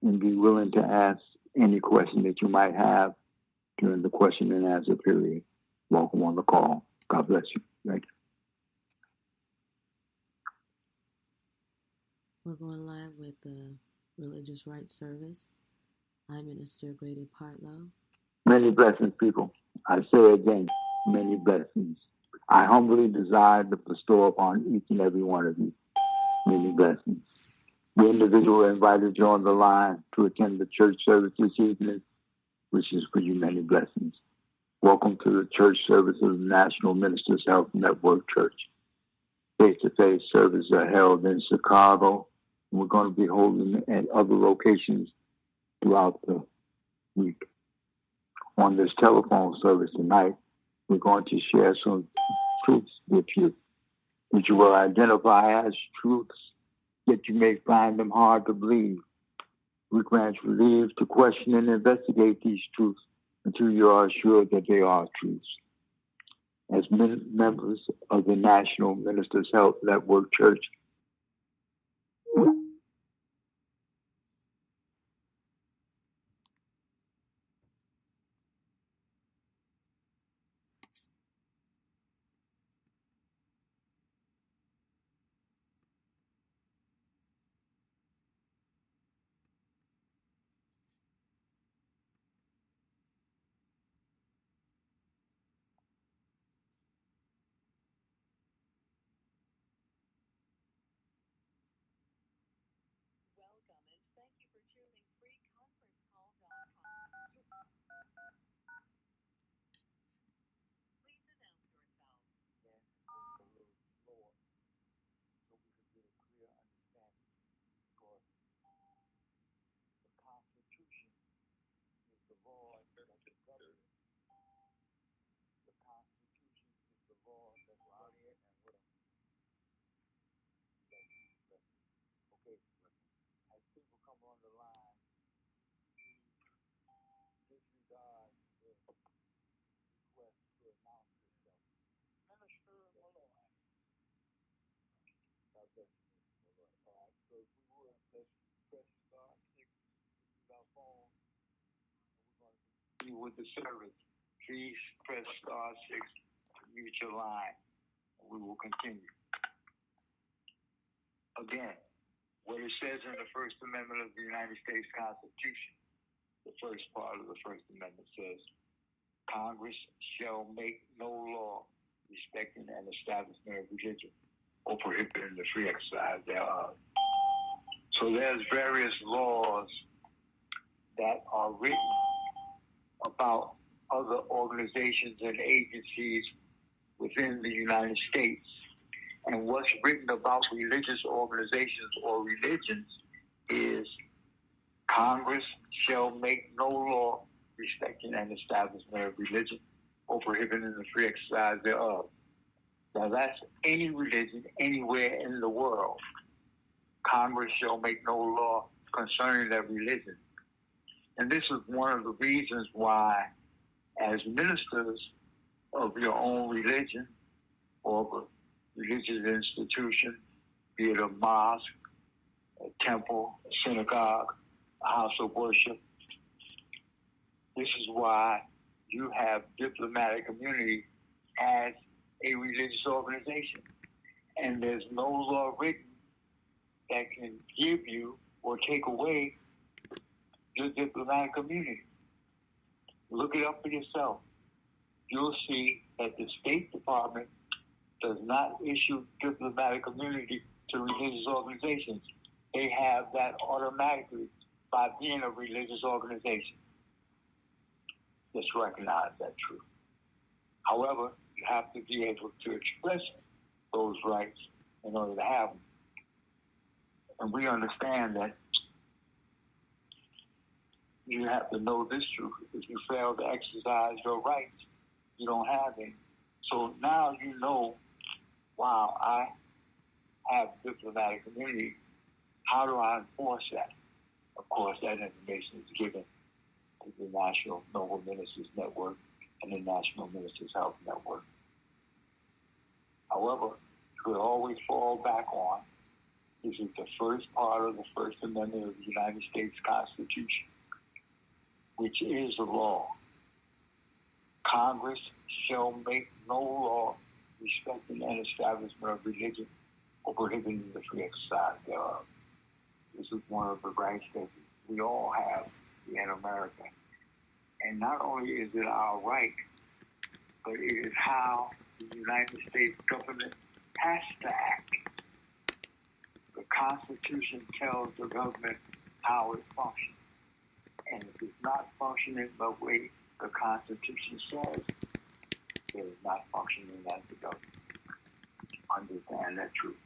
and be willing to ask any question that you might have during the question and answer period. Welcome on the call. God bless you. Thank you. We're going live with the religious rights service. iMinister Gradie Partlow. Many blessings, people. I say again, many blessings. I humbly desire to bestow upon each and every one of you many blessings. The individual invited you on the line to attend the church service this evening, which is for you many blessings. Welcome to the church service of the National Ministers Health Network Church. Face-to-face services are held in Chicago. We're going to be holding at other locations throughout the week. On this telephone service tonight, we're going to share some truths with you, which you will identify as truths, yet you may find them hard to believe. We grant you leave to question and investigate these truths until you are assured that they are truths. As members of the National Ministers Health Network Church, with the service, please press star 6 to mute your line. We will continue. Again, what it says in the First Amendment of the United States Constitution, the first part of the First Amendment says, Congress shall make no law respecting an establishment of religion or prohibiting the free exercise thereof. So there's various laws that are written about other organizations and agencies within the United States. And what's written about religious organizations or religions is Congress shall make no law respecting an establishment of religion or prohibiting the free exercise thereof. Now that's any religion anywhere in the world. Congress shall make no law concerning that religion. And this is one of the reasons why, as ministers of your own religion or of a religious institution, be it a mosque, a temple, a synagogue, a house of worship, this is why you have diplomatic immunity as a religious organization. And there's no law written that can give you or take away your diplomatic immunity. Look it up for yourself. You'll see that the State Department does not issue diplomatic immunity to religious organizations. They have that automatically by being a religious organization. Just recognize that truth. However, you have to be able to express those rights in order to have them. And we understand that you have to know this truth. If you fail to exercise your rights, you don't have any. So now you know, wow, I have diplomatic immunity. How do I enforce that? Of course, that information is given to the National Noble Ministers Network and the National Ministers Health Network. However, you could always fall back on This is the first part of the First Amendment of the United States Constitution, which is the law. Congress shall make no law respecting an establishment of religion or prohibiting the free exercise thereof. This is one of the rights that we all have in America. And not only is it our right, but it is how the United States government has to act. The Constitution tells the government how it functions. And if it's not functioning the way the Constitution says, it is not functioning as the government. Understand that truth.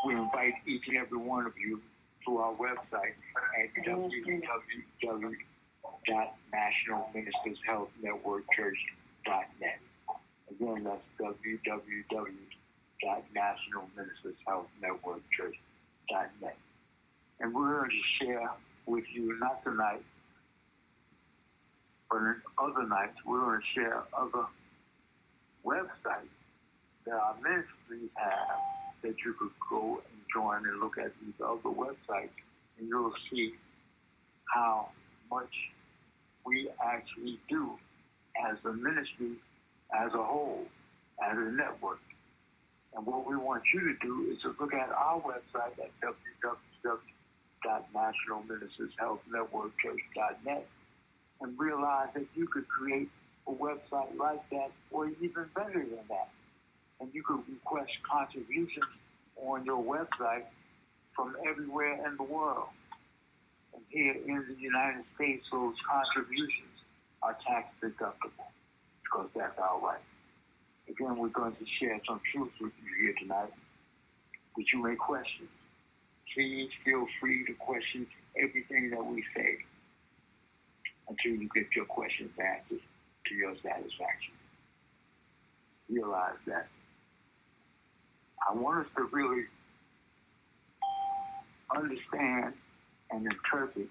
We invite each and every one of you to our website at www.nationalministershealthnetworkchurch.net. Again, that's www.nationalministershealthnetworkchurch.net. And we're going to share with you, not tonight, but in other nights, we're going to share other websites that our ministries have that you could go and join and look at these other websites, and you'll see how much we actually do as a ministry, as a whole, as a network. And what we want you to do is to look at our website at www.nationalministershealthnetworkchurch.net and realize that you could create a website like that, or even better than that. And you could request contributions on your website from everywhere in the world. And here in the United States, those contributions are tax deductible because that's our right. Again, we're going to share some truth with you here tonight, which you may question. Please feel free to question everything that we say until you get your questions answered to your satisfaction. Realize that. I want us to really understand and interpret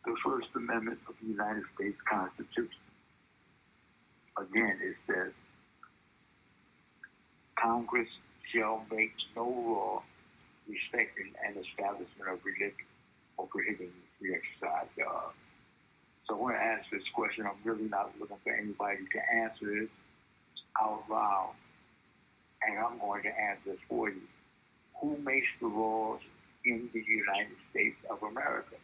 the First Amendment of the United States Constitution. Again, it says, Congress shall make no law respecting an establishment of religion or prohibiting the free exercise thereof. So I want to ask this question. I'm really not looking for anybody to answer it out loud, and I'm going to answer it for you. Who makes the laws in the United States of America?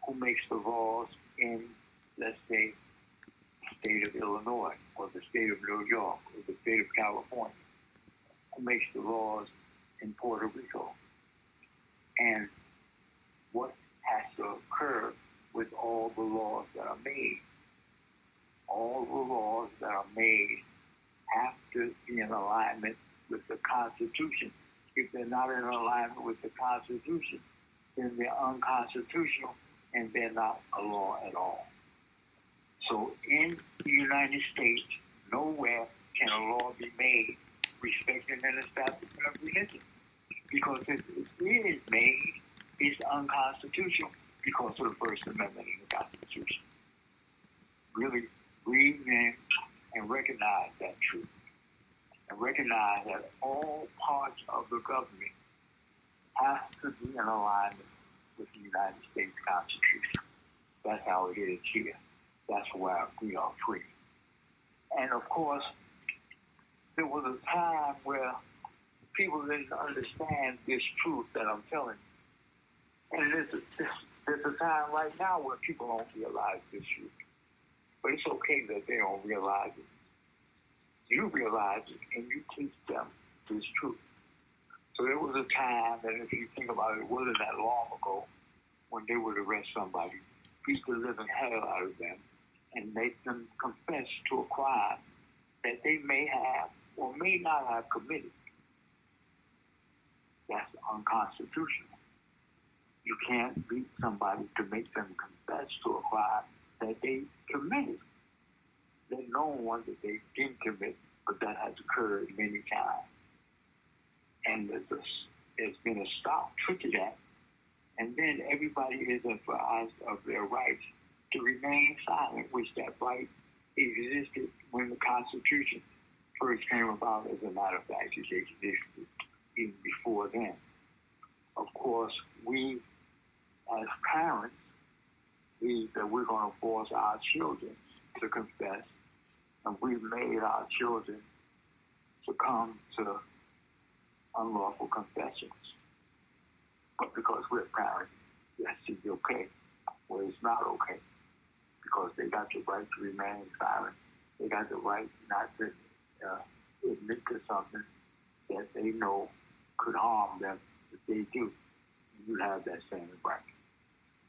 Who makes the laws in, let's say, the state of Illinois, or the state of New York, or the state of California? Who makes the laws in Puerto Rico? And what has to occur with all the laws that are made? All the laws that are made have to be in alignment with the Constitution. If they're not in alignment with the Constitution, then they're unconstitutional and they're not a law at all. So in the United States, nowhere can a law be made respecting an establishment of religion. Because if it is made, it's unconstitutional because of the First Amendment of the Constitution. Really breathe in and recognize that truth. And recognize that all parts of the government have to be in alignment with the United States Constitution. That's how it is here. That's why we are free. And of course, there was a time where people didn't understand this truth that I'm telling you. And there's a time right now where people don't realize this truth. But it's okay that they don't realize it. You realize it and you teach them this truth. So there was a time that, if you think about it, wasn't that long ago, when they would arrest somebody, beat the living hell out of them, and make them confess to a crime that they may have or may not have committed. That's unconstitutional. You can't beat somebody to make them confess to a crime that they committed. There's no one that they didn't commit, but that has occurred many times. And there's been a stop to that. And then everybody is advised of their rights to remain silent, which that right existed when the Constitution first came about. As a matter of fact, it existed even before then. Of course, we as parents believe that we're going to force our children to confess, and we've made our children succumb to unlawful confessions. But because we're parents, yes, it's okay. Well, it's not okay, because they got the right to remain silent. They got the right not to admit to something that they know could harm them if they do. You have that same right.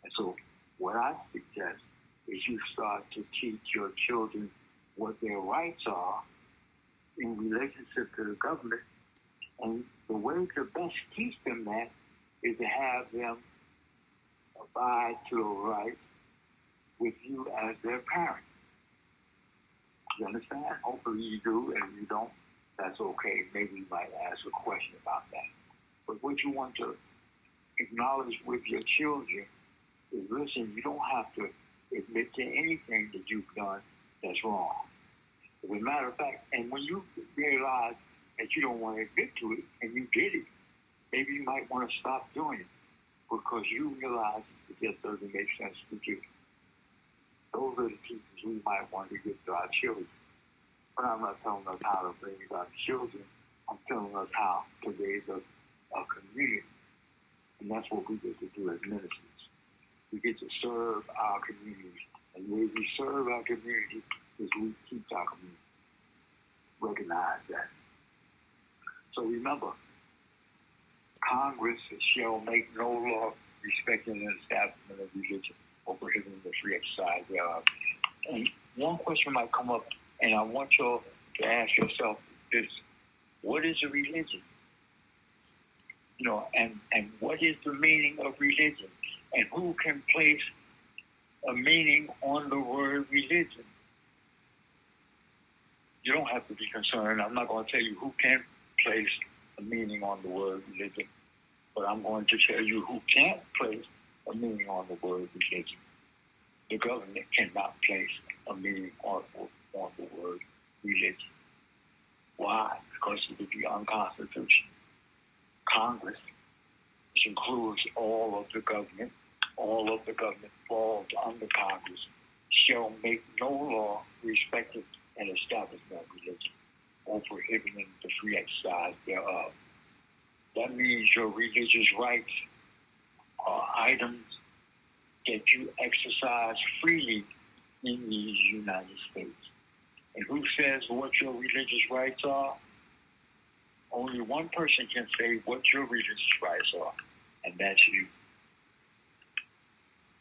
And so what I suggest is you start to teach your children what their rights are in relationship to the government. And the way to best teach them that is to have them abide to the rights with you as their parent. You understand? Hopefully you do, and if you don't, that's okay. Maybe you might ask a question about that. But what you want to acknowledge with your children is, listen, you don't have to admit to anything that you've done that's wrong. As a matter of fact, and when you realize that you don't want to admit to it, and you did it, maybe you might want to stop doing it because you realize it just doesn't make sense to do. Those are the teachings we might want to give to our children. But I'm not telling us how to raise our children. I'm telling us how to raise a community. And that's what we get to do as ministers. We get to serve our community. And the way we serve our community is we teach our community. Recognize that. So remember, Congress shall make no law respecting the establishment of religion or prohibiting the free exercise thereof. And one question might come up, and I want you to ask yourself this: what is a religion? You know, and what is the meaning of religion? And who can place a meaning on the word religion? You don't have to be concerned. I'm not going to tell you who can place a meaning on the word religion, but I'm going to tell you who can't place a meaning on the word religion. The government cannot place a meaning on the word religion. Why? Because it would be unconstitutional. Congress, which includes all of the government falls under Congress, shall make no law respecting an establishment of religion or prohibiting the free exercise thereof. That means your religious rights are items that you exercise freely in these United States. And who says what your religious rights are? Only one person can say what your religious rights are, and that's you.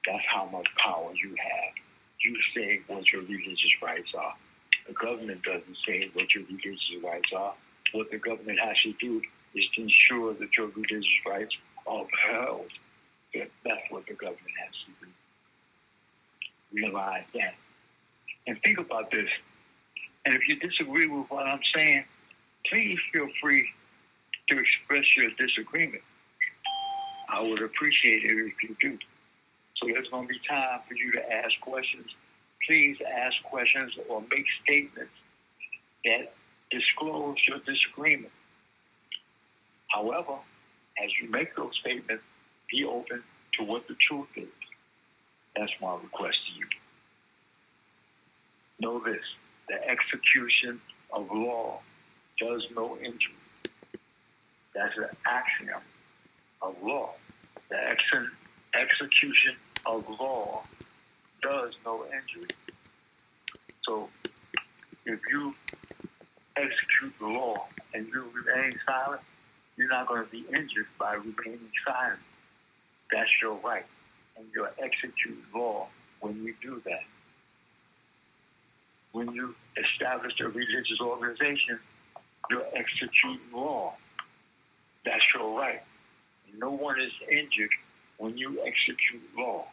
That's how much power you have. You say what your religious rights are. The government doesn't say what your religious rights are. What the government has to do is to ensure that your religious rights are upheld. That's what the government has to do. Realize that. And think about this. And if you disagree with what I'm saying, please feel free to express your disagreement. I would appreciate it if you do. So there's going to be time for you to ask questions. Please ask questions or make statements that disclose your disagreement. However, as you make those statements, be open to what the truth is. That's my request to you. Know this: the execution of law does no injury. That's an axiom of law. The execution of law does no injury. So if you execute the law and you remain silent, you're not going to be injured by remaining silent. That's your right. And you're executing law when you do that. When you establish a religious organization, you're executing law. That's your right. No one is injured when you execute law.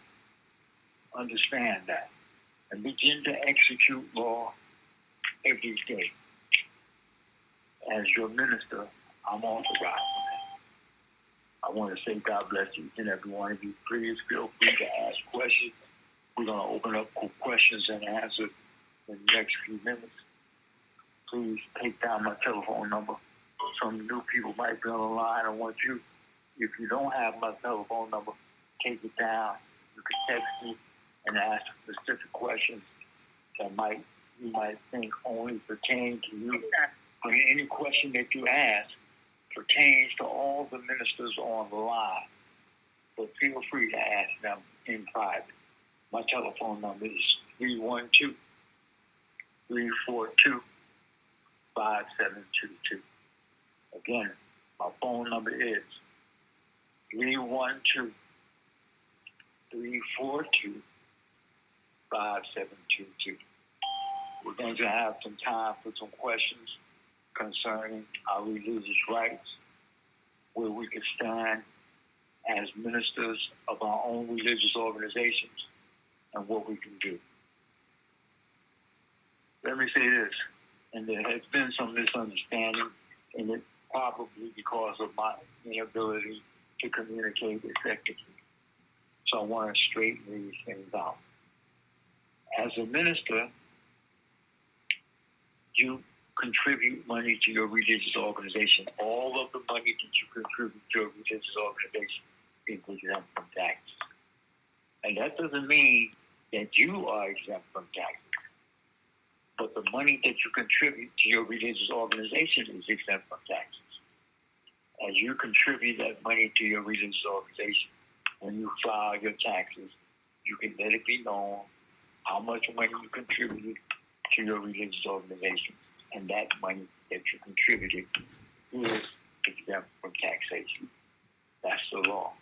Understand that. And begin to execute law every day. As your minister, I'm authorized on that. I want to say God bless each and every one of you. Please feel free to ask questions. We're going to open up for questions and answers in the next few minutes. Please take down my telephone number, some new people might be on the line. I want you, if you don't have my telephone number, take it down. You can text me and ask specific questions that you might think only pertain to you. But any question that you ask pertains to all the ministers on the line. So feel free to ask them in private. My telephone number is 312-342-5722. Again, my phone number is 312-342-5722. We're going to have some time for some questions concerning our religious rights, where we can stand as ministers of our own religious organizations, and what we can do. Let me say this, and there has been some misunderstanding, and it's probably because of my inability to communicate effectively. So I want to straighten these things out. As a minister, you contribute money to your religious organization. All of the money that you contribute to your religious organization is exempt from taxes. And that doesn't mean that you are exempt from taxes. But the money that you contribute to your religious organization is exempt from taxes. As you contribute that money to your religious organization, when you file your taxes, you can let it be known how much money you contributed to your religious organization. And that money that you contributed is exempt from taxation. That's the law.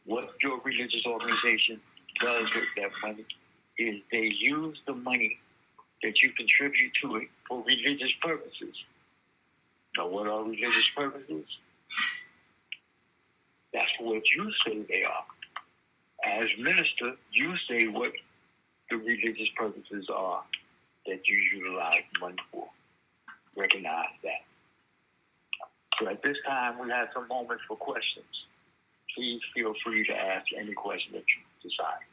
What your religious organization does with that money is they use the money that you contribute to it for religious purposes. Now, what are religious purposes? That's what you say they are. As minister, you say what the religious purposes are that you utilize money for. Recognize that. So at this time, we have some moments for questions. Please feel free to ask any question that you decide.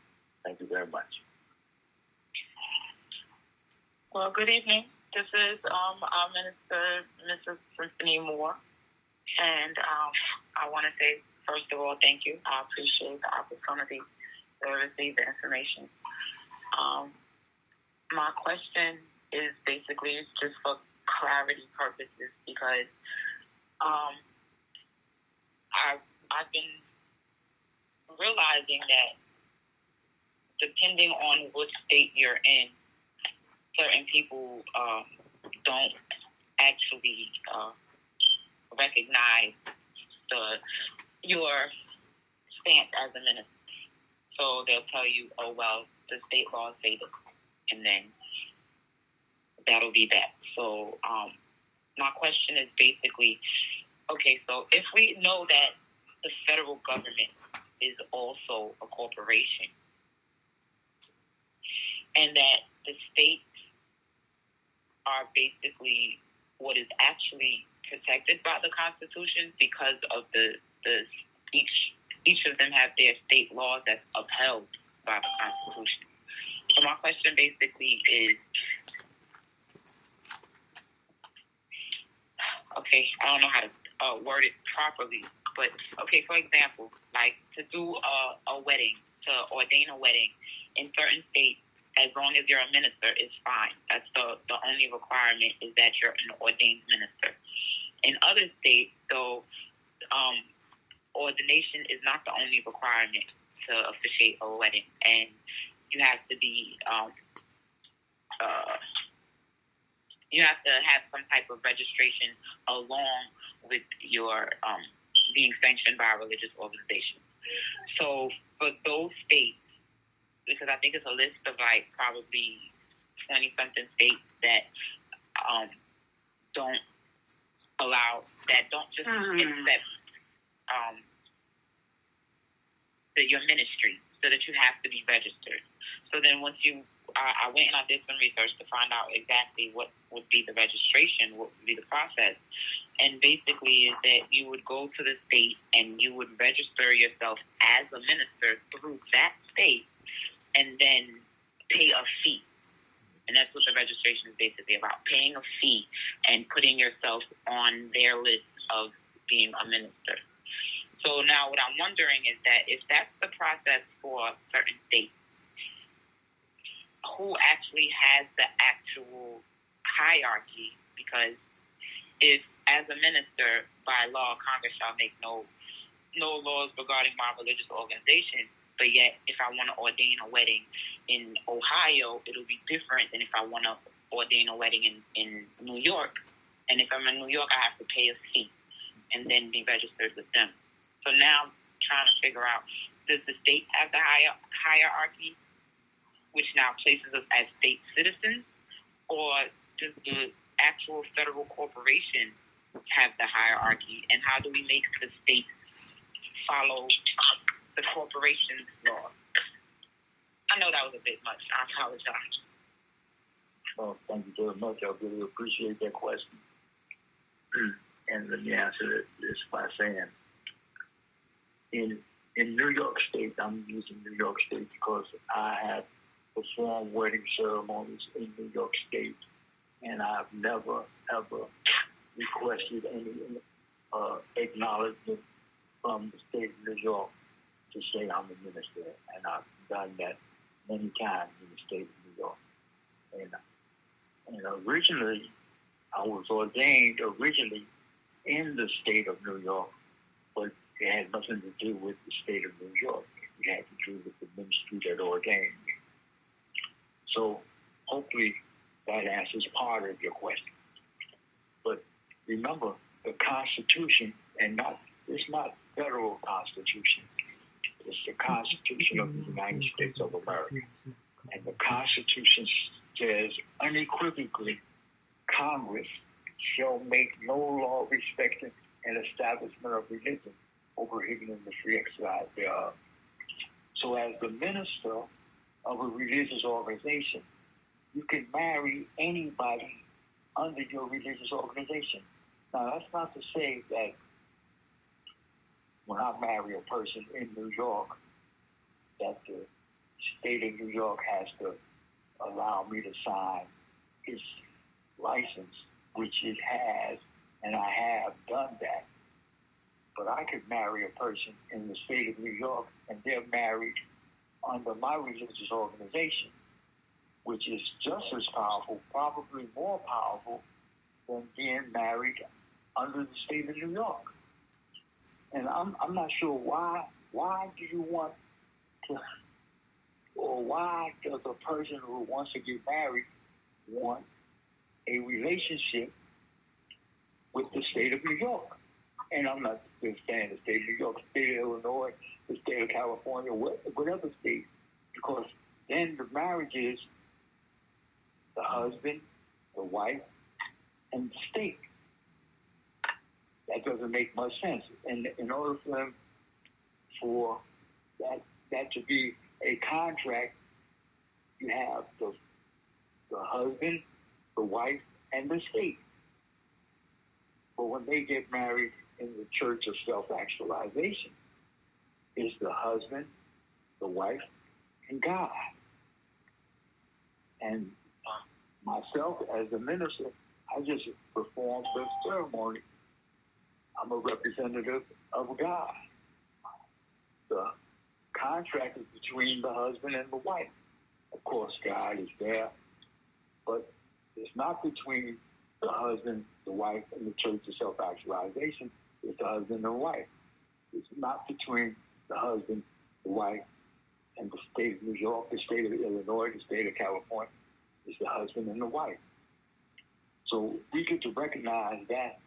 Thank you very much. Well, good evening. This is our minister, Mrs. Symphony Moore. And I want to say, first of all, thank you. I appreciate the opportunity to receive the information. My question is basically just for clarity purposes, because I've been realizing that depending on what state you're in, certain people don't actually recognize your stance as a minister. So they'll tell you, oh, well, the state laws say this, and then that'll be that. So my question is basically, okay, so if we know that the federal government is also a corporation, and that the states are basically what is actually protected by the Constitution because of each of them have their state laws that's upheld by the Constitution. So my question basically is, okay, I don't know how to word it properly, but okay, for example, like to do a wedding, to ordain a wedding in certain states, as long as you're a minister, is fine. That's the only requirement, is that you're an ordained minister. In other states, though, ordination is not the only requirement to officiate a wedding, and you have to be you have to have some type of registration along with your being sanctioned by a religious organization. So for those states, because I think it's a list of like probably 20-something states that don't allow, that don't just accept your ministry, so that you have to be registered. So then once I went and I did some research to find out exactly what would be the registration, what would be the process. And basically is that you would go to the state and you would register yourself as a minister through that state, and then pay a fee. And that's what the registration is basically about, paying a fee and putting yourself on their list of being a minister. So now what I'm wondering is that if that's the process for certain states, who actually has the actual hierarchy? Because if, as a minister, by law, Congress shall make no laws regarding my religious organization, but yet if I want to ordain a wedding in Ohio, it'll be different than if I want to ordain a wedding in New York. And if I'm in New York, I have to pay a fee and then be registered with them. So now I'm trying to figure out, does the state have the hierarchy, which now places us as state citizens, or does the actual federal corporation have the hierarchy, and how do we make the state follow the corporation's law? I know that was a bit much. I apologize. Well, thank you very much. I really appreciate that question. And let me answer this by saying, in New York State, I'm using New York State because I have performed wedding ceremonies in New York State, and I've never, ever requested any acknowledgement from the state of New York to say I'm a minister, and I've done that many times in the state of New York. And originally, I was ordained in the state of New York, but it had nothing to do with the state of New York. It had to do with the ministry that ordained me. So hopefully that answers part of your question. But remember, the Constitution, and it's not federal Constitution. It's the Constitution of the United States of America. And the Constitution says unequivocally, Congress shall make no law respecting an establishment of religion or prohibiting the free exercise thereof. So as the minister of a religious organization, you can marry anybody under your religious organization. Now, that's not to say that when I marry a person in New York, that the state of New York has to allow me to sign its license, which it has, and I have done that. But I could marry a person in the state of New York, and they're married under my religious organization, which is just as powerful, probably more powerful than being married under the state of New York. And I'm not sure why do you want to, or why does a person who wants to get married want a relationship with the state of New York? And I'm not just saying the state of New York, the state of Illinois, the state of California, whatever state, because then the marriage is the husband, the wife, and the state. That doesn't make much sense. And in order for them, for that to be a contract, you have the husband, the wife, and the state. But when they get married in the Church of Self-Actualization, it's the husband, the wife, and God. And myself, as a minister, I just performed the ceremony. I'm a representative of God. The contract is between the husband and the wife. Of course, God is there, but it's not between the husband, the wife, and the Church of Self-Actualization. It's the husband and the wife. It's not between the husband, the wife, and the state of New York, the state of Illinois, the state of California. It's the husband and the wife. So we get to recognize that,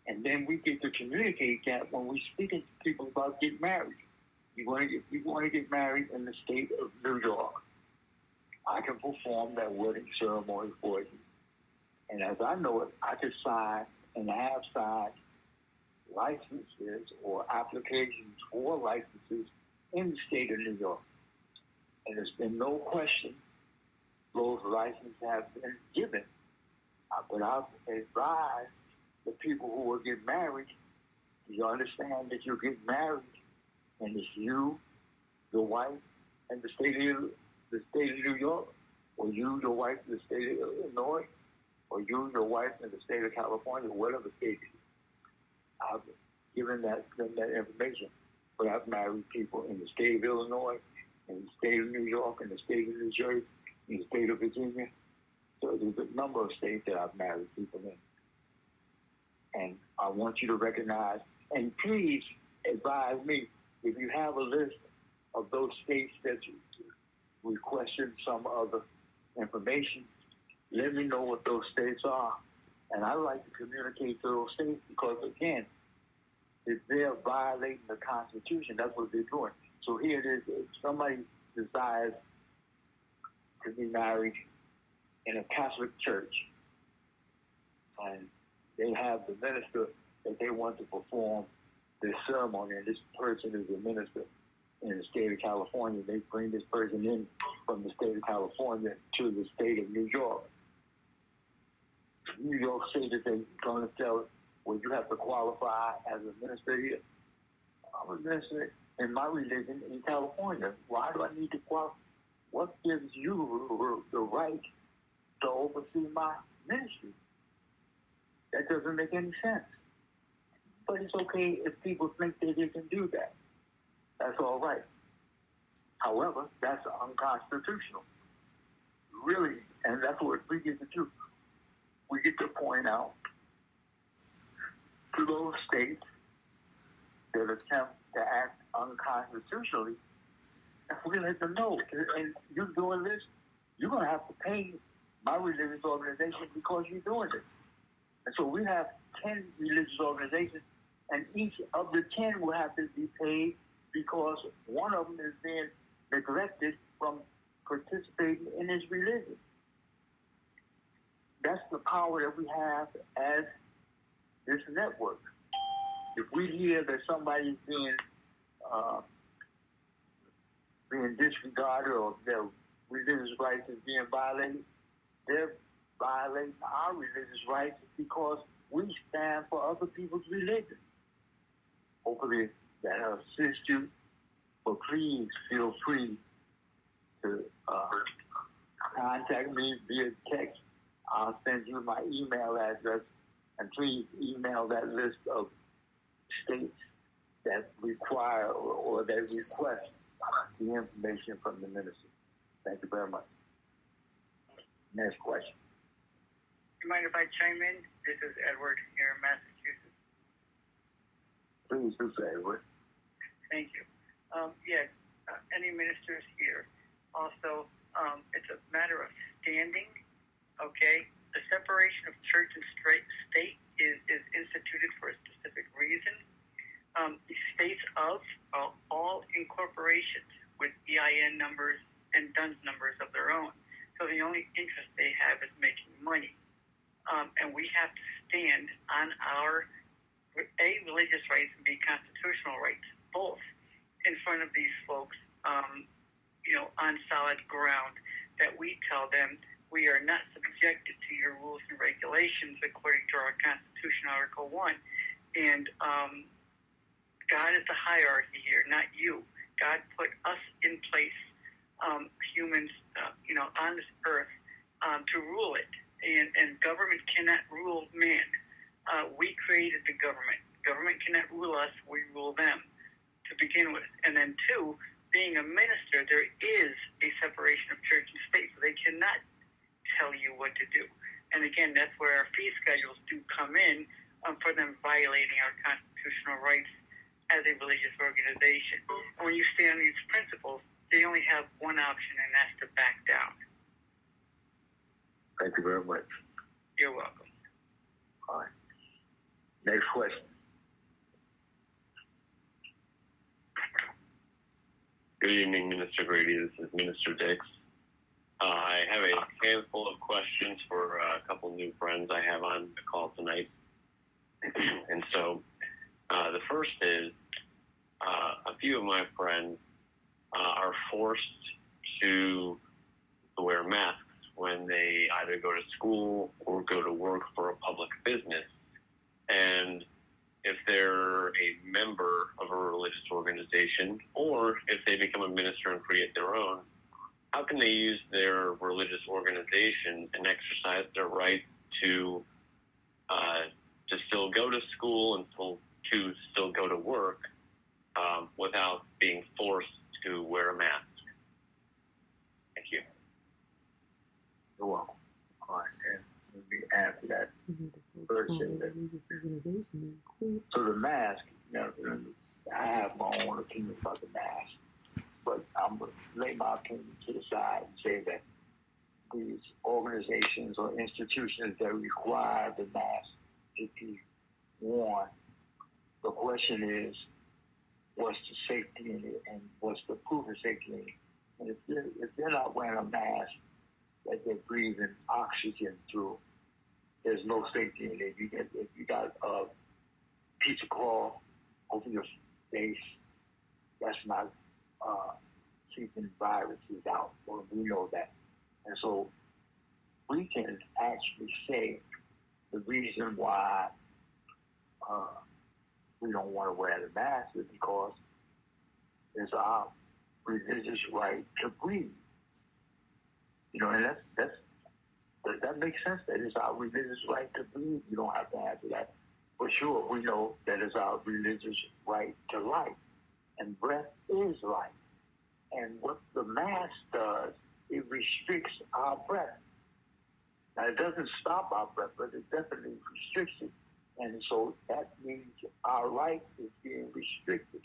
and then we get to communicate that when we're speaking to people about getting married. You want to get married in the state of New York, I can perform that wedding ceremony for you. And as I know it, I could sign and have signed licenses or applications for licenses in the state of New York. And there's been no question those licenses have been given. But I've advised the people who will get married, you understand that you're getting married, and it's you, the wife, and the state of New York or you, your wife, in the state of Illinois, or you, your wife, in the state of California, whatever state it is. I've given them that information. But I've married people in the state of Illinois, in the state of New York, in the state of New Jersey, in the state of Virginia. So there's a number of states that I've married people in. And I want you to recognize, and please advise me, if you have a list of those states that you requested some other information, let me know what those states are. And I like to communicate to those states because, again, if they're violating the Constitution, that's what they're doing. So here it is. If somebody decides to be married in a Catholic church and they have the minister that they want to perform this ceremony, and this person is a minister in the state of California, they bring this person in from the state of California to the state of New York. New York say that they're going to tell, well, you have to qualify as a minister here. I'm a minister in my religion in California. Why do I need to qualify? What gives you the right to oversee my ministry? That doesn't make any sense. But it's okay if people think that they can do that. That's all right. However, that's unconstitutional. Really, and that's what we get to do. We get to point out to those states that attempt to act unconstitutionally, and we let them know. And you're doing this, you're going to have to pay my religious organization because you're doing this. And so we have 10 religious organizations, and each of the 10 will have to be paid because one of them is being neglected from participating in his religion. That's the power that we have as this network. If we hear that somebody's being disregarded or their religious rights is being violated, they're violating our religious rights because we stand for other people's religion. Hopefully that'll assist you, but please feel free to contact me via text. I'll send you my email address, and please email that list of states that require or that request the information from the minister. Thank you very much. Next question. Do you mind if I chime in? This is Edward here in Massachusetts. Please do say, Edward. Thank you. Any ministers here. Also, it's a matter of standing, okay? The separation of church and state is instituted for a specific reason. The states of are all incorporations with EIN numbers and DUNS numbers of their own. So the only interest they have is making money. And we have to stand on our religious rights and B, constitutional rights, both in front of these folks, on solid ground, that we tell them we are not subjected to your rules and regulations according to our Constitution, Article 1. And God is the hierarchy here, not you. God put us in place, humans, on this earth to rule it. And government cannot rule man. We created the government. Government cannot rule us. We rule them to begin with. And then two, being a minister, there is a separation of church and state, so they cannot tell you what to do. And again, that's where our fee schedules do come in for them violating our constitutional rights as a religious organization. And when you stand on these principles, they only have one option, and that's to back down. Thank you very much. You're welcome. All right. Next question. Good evening, Minister Gradie. This is Minister Dix. I have a handful of questions for a couple new friends I have on the call tonight. And so the first is a few of my friends are forced to wear masks when they either go to school or go to work for a public business. And if they're a member of a religious organization, or if they become a minister and create their own, how can they use their religious organization and exercise their right to still go to school and to still go to work without being forced to wear a mask? Thank you. You're welcome. All right, and let me answer that question. So the mask, I have my own opinion about the mask, but I'm going to lay my opinion to the side and say that these organizations or institutions that require the mask to be worn, the question is, what's the safety in it and what's the proof of safety in it? And if they're not wearing a mask that they're breathing oxygen through, there's no safety in it. If you got a piece of cloth over your face, that's not keeping viruses out. Well, we know that. And so we can actually say the reason why we don't want to wear the mask is because it's our religious right to breathe. And does that make sense? That is our religious right to breathe. You don't have to answer that. For sure, we know that is our religious right to life. And breath is life. And what the mask does, it restricts our breath. Now, it doesn't stop our breath, but it definitely restricts it. And so that means our life is being restricted.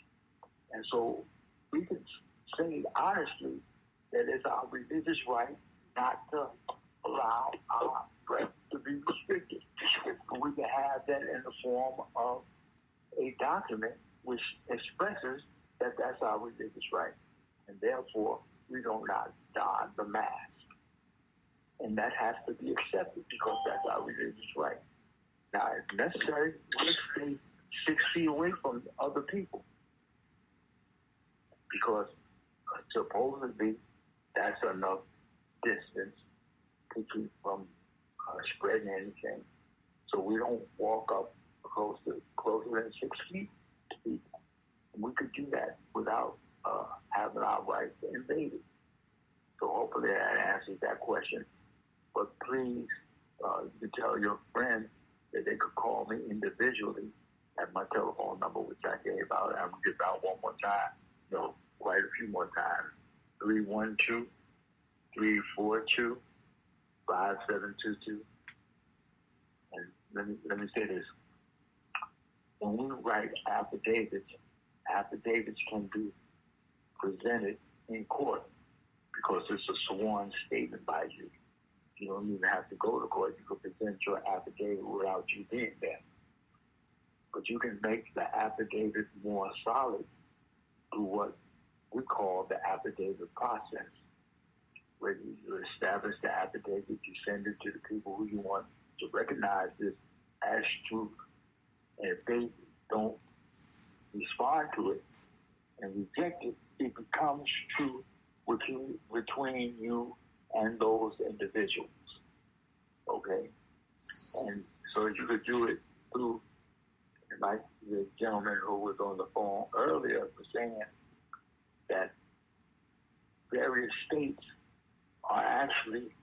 And so we can say honestly that it's our religious right not to allow our breath to be restricted. And we can have that in the form of a document which expresses that that's our religious right. And therefore, we do not don the mask. And that has to be accepted because that's our religious right. Now, if necessary, we'll stay 6 feet away from other people because supposedly that's enough distance to keep from spreading anything. So we don't walk up closer than 6 feet to people. And we could do that without having our rights invaded. So hopefully that answers that question. But please, you can tell your friends that they could call me individually at my telephone number, which I gave out. I'm going to give out one more time, quite a few more times. 312-342-5722. And let me say this. When we write affidavits can be presented in court because it's a sworn statement by you. You don't even have to go to court. You can present your affidavit without you being there. But you can make the affidavit more solid through what we call the affidavit process, where you establish the affidavit, you send it to the people who you want to recognize this as truth. And if they don't respond to it and reject it, it becomes true between you and those individuals. Okay? And so you could do it through, like the gentleman who was on the phone earlier was saying, that various states are actually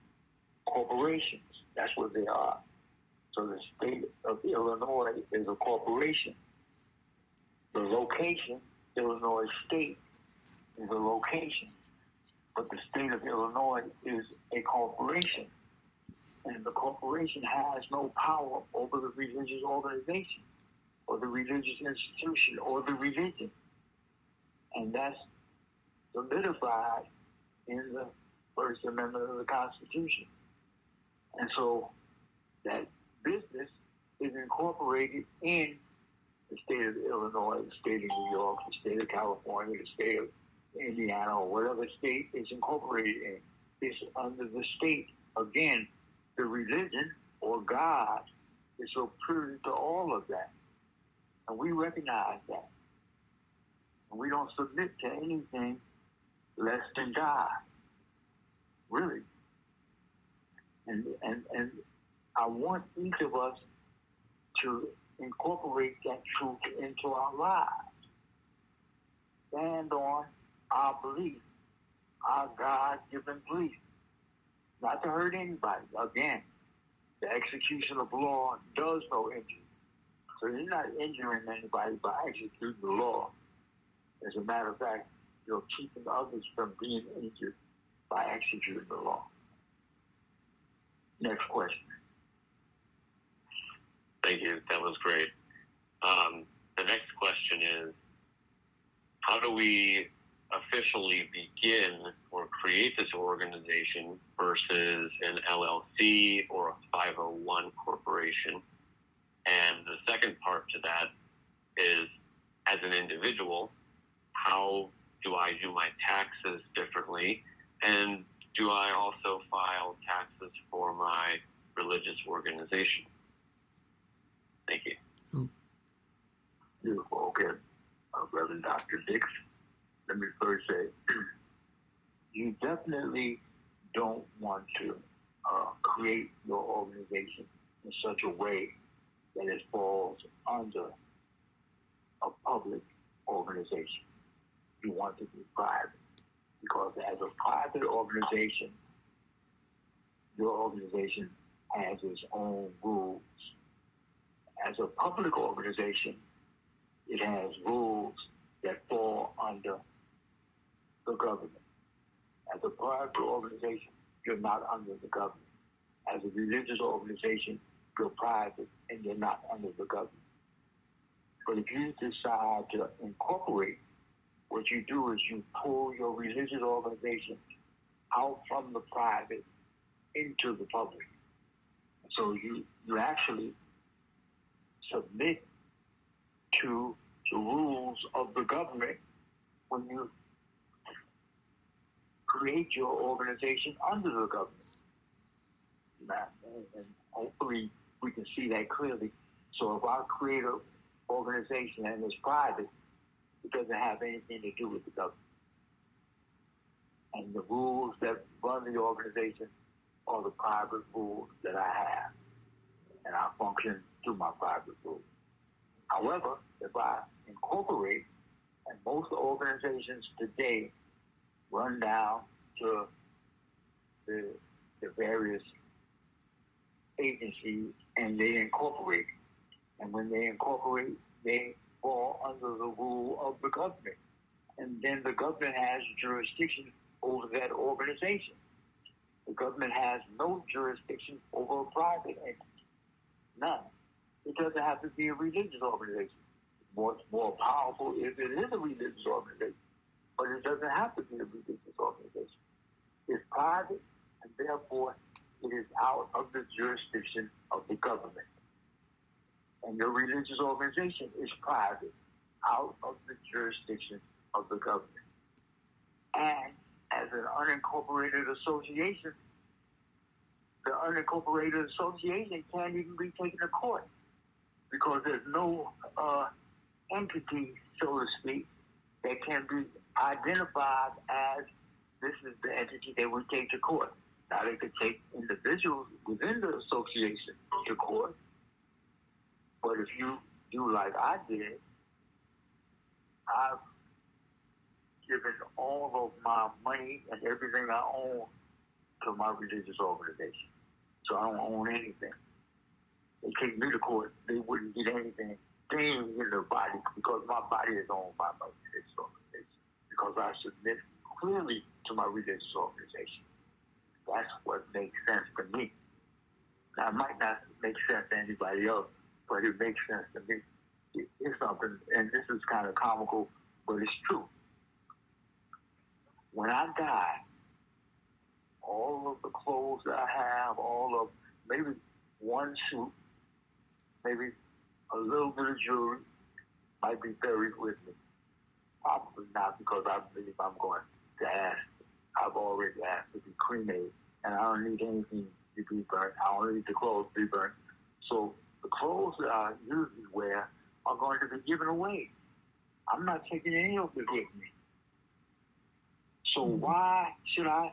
corporations. That's what they are. So the state of Illinois is a corporation. The location, Illinois State, is a location. But the state of Illinois is a corporation. And the corporation has no power over the religious organization or the religious institution or the religion. And that's solidified in the First Amendment of the Constitution. And so that business is incorporated in the state of Illinois, the state of New York, the state of California, the state of Indiana, or whatever state is incorporated in. It's under the state. Again, the religion or God is superior to all of that. And we recognize that. And we don't submit to anything less than God. Really. And I want each of us to incorporate that truth into our lives. Stand on our belief. our God-given brief, not to hurt anybody. Again, the execution of law does no injury. So you're not injuring anybody by executing the law. As a matter of fact, you're keeping others from being injured by executing the law. Next question. Thank you. That was great. The next question is, how do we officially begin or create this organization versus an LLC or a 501 corporation? And the second part to that is, as an individual, how do I do my taxes differently? And do I also file taxes for my religious organization? Thank you. Beautiful. Okay. Reverend Dr. Dix, let me first say, you definitely don't want to create your organization in such a way that it falls under a public organization. You want to be private, because as a private organization, your organization has its own rules. As a public organization, it has rules that fall under the government. As a private organization, you're not under the government. As a religious organization, you're private and you're not under the government. But if you decide to incorporate, what you do is you pull your religious organization out from the private into the public. So you actually submit to the rules of the government when you create your organization under the government. And hopefully we can see that clearly. So if I create an organization and it's private, it doesn't have anything to do with the government. And the rules that run the organization are the private rules that I have. And I function through my private rules. However, if I incorporate, and most organizations today run down to the various agencies and they incorporate. And when they incorporate, they fall under the rule of the government. And then the government has jurisdiction over that organization. The government has no jurisdiction over a private entity. None. It doesn't have to be a religious organization. It's more powerful if it is a religious organization. But it doesn't have to be a religious organization. It's private, and therefore it is out of the jurisdiction of the government. And your religious organization is private, out of the jurisdiction of the government. And as an unincorporated association, the unincorporated association can't even be taken to court because there's no entity, so to speak, that can be identified as this is the entity that would take to court. Now, they could take individuals within the association to court, but if you do like I did, I've given all of my money and everything I own to my religious organization. So I don't own anything. They take me to court, they wouldn't get anything. They ain't get their body because my body is owned by my religious organization. Because I submit clearly to my religious organization. That's what makes sense to me. Now, it might not make sense to anybody else, but it makes sense to me. It's something, and this is kind of comical, but it's true. When I die, all of the clothes that I have, all of maybe one suit, maybe a little bit of jewelry might be buried with me. Probably not, because I believe I'm going to ask. I've already asked to be cremated, and I don't need anything to be burnt. I don't need the clothes to be burnt. So the clothes that I usually wear are going to be given away. I'm not taking any of it with me. So why should I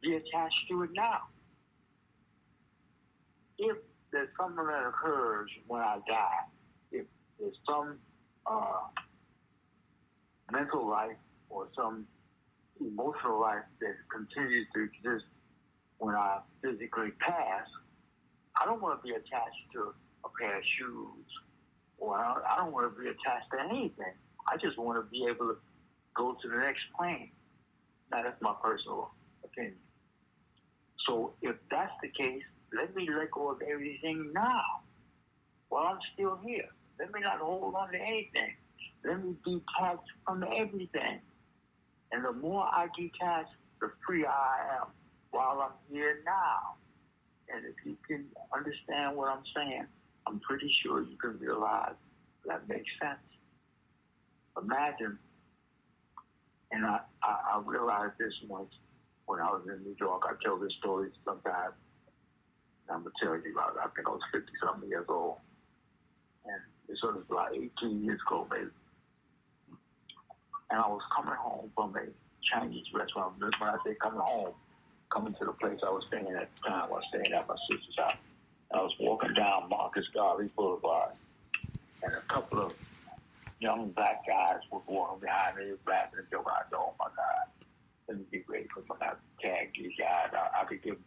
be attached to it now? If there's something that occurs when I die, if there's some mental life or some emotional life that continues to exist when I physically pass. I don't want to be attached to a pair of shoes, or I don't want to be attached to anything. I just want to be able to go to the next plane. Now, that's my personal opinion. So if that's the case, let me let go of everything now while I'm still here. Let me not hold on to anything. Let me detach from everything. And the more I detach, the freer I am while I'm here now. And if you can understand what I'm saying, I'm pretty sure you can realize that makes sense. Imagine, and I realized this once when I was in New York. I tell this story sometimes. I'm going to tell you about it. I think I was 50-something years old. And this was like 18 years ago, maybe. And I was coming home from a Chinese restaurant. When I say coming home, coming to the place I was staying at the time. I was staying at my sister's house. And I was walking down Marcus Garvey Boulevard. And a couple of young black guys were walking behind me, laughing and joking. I said, oh my God, let me get ready for when I tag these guys. I could give,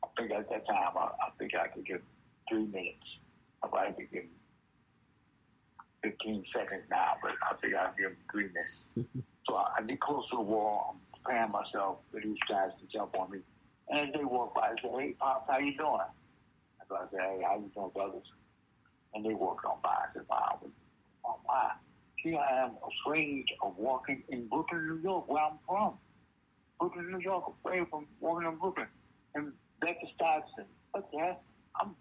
I think at that time, I think I could give 3 minutes. I probably could give 15 seconds now, but I think I'll give them 3 minutes. So I get close to the wall. I'm preparing myself for these guys to jump on me. And as they walk by, I say, hey, Pops, how you doing? So I say, hey, how you doing, brothers? And they walked on by. I said, wow, oh, my. Here I am afraid of walking in Brooklyn, New York, where I'm from. Brooklyn, New York, afraid of walking in Brooklyn. And Bedford-Stuyvesant. What the heck? I'm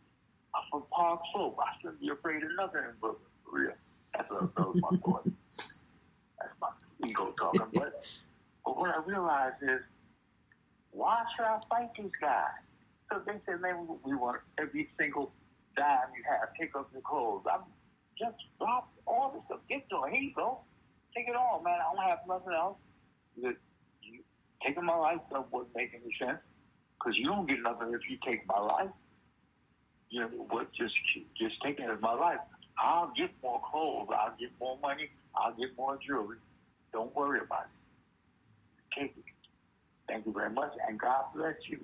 from Park Slope. I shouldn't be afraid of nothing in Brooklyn, for real. That was my thought. That's my ego talking. But what I realized is, why should I fight these guys? So they said, man, we want every single dime you have. Take off your clothes. I'm just drop all this stuff. Get to it. Here you go. Take it all, man. I don't have nothing else. You taking my life wouldn't make any sense, because you don't get nothing if you take my life. You know what? Just take it as my life. I'll get more clothes. I'll get more money. I'll get more jewelry. Don't worry about it. Take it. Thank you very much, and God bless you.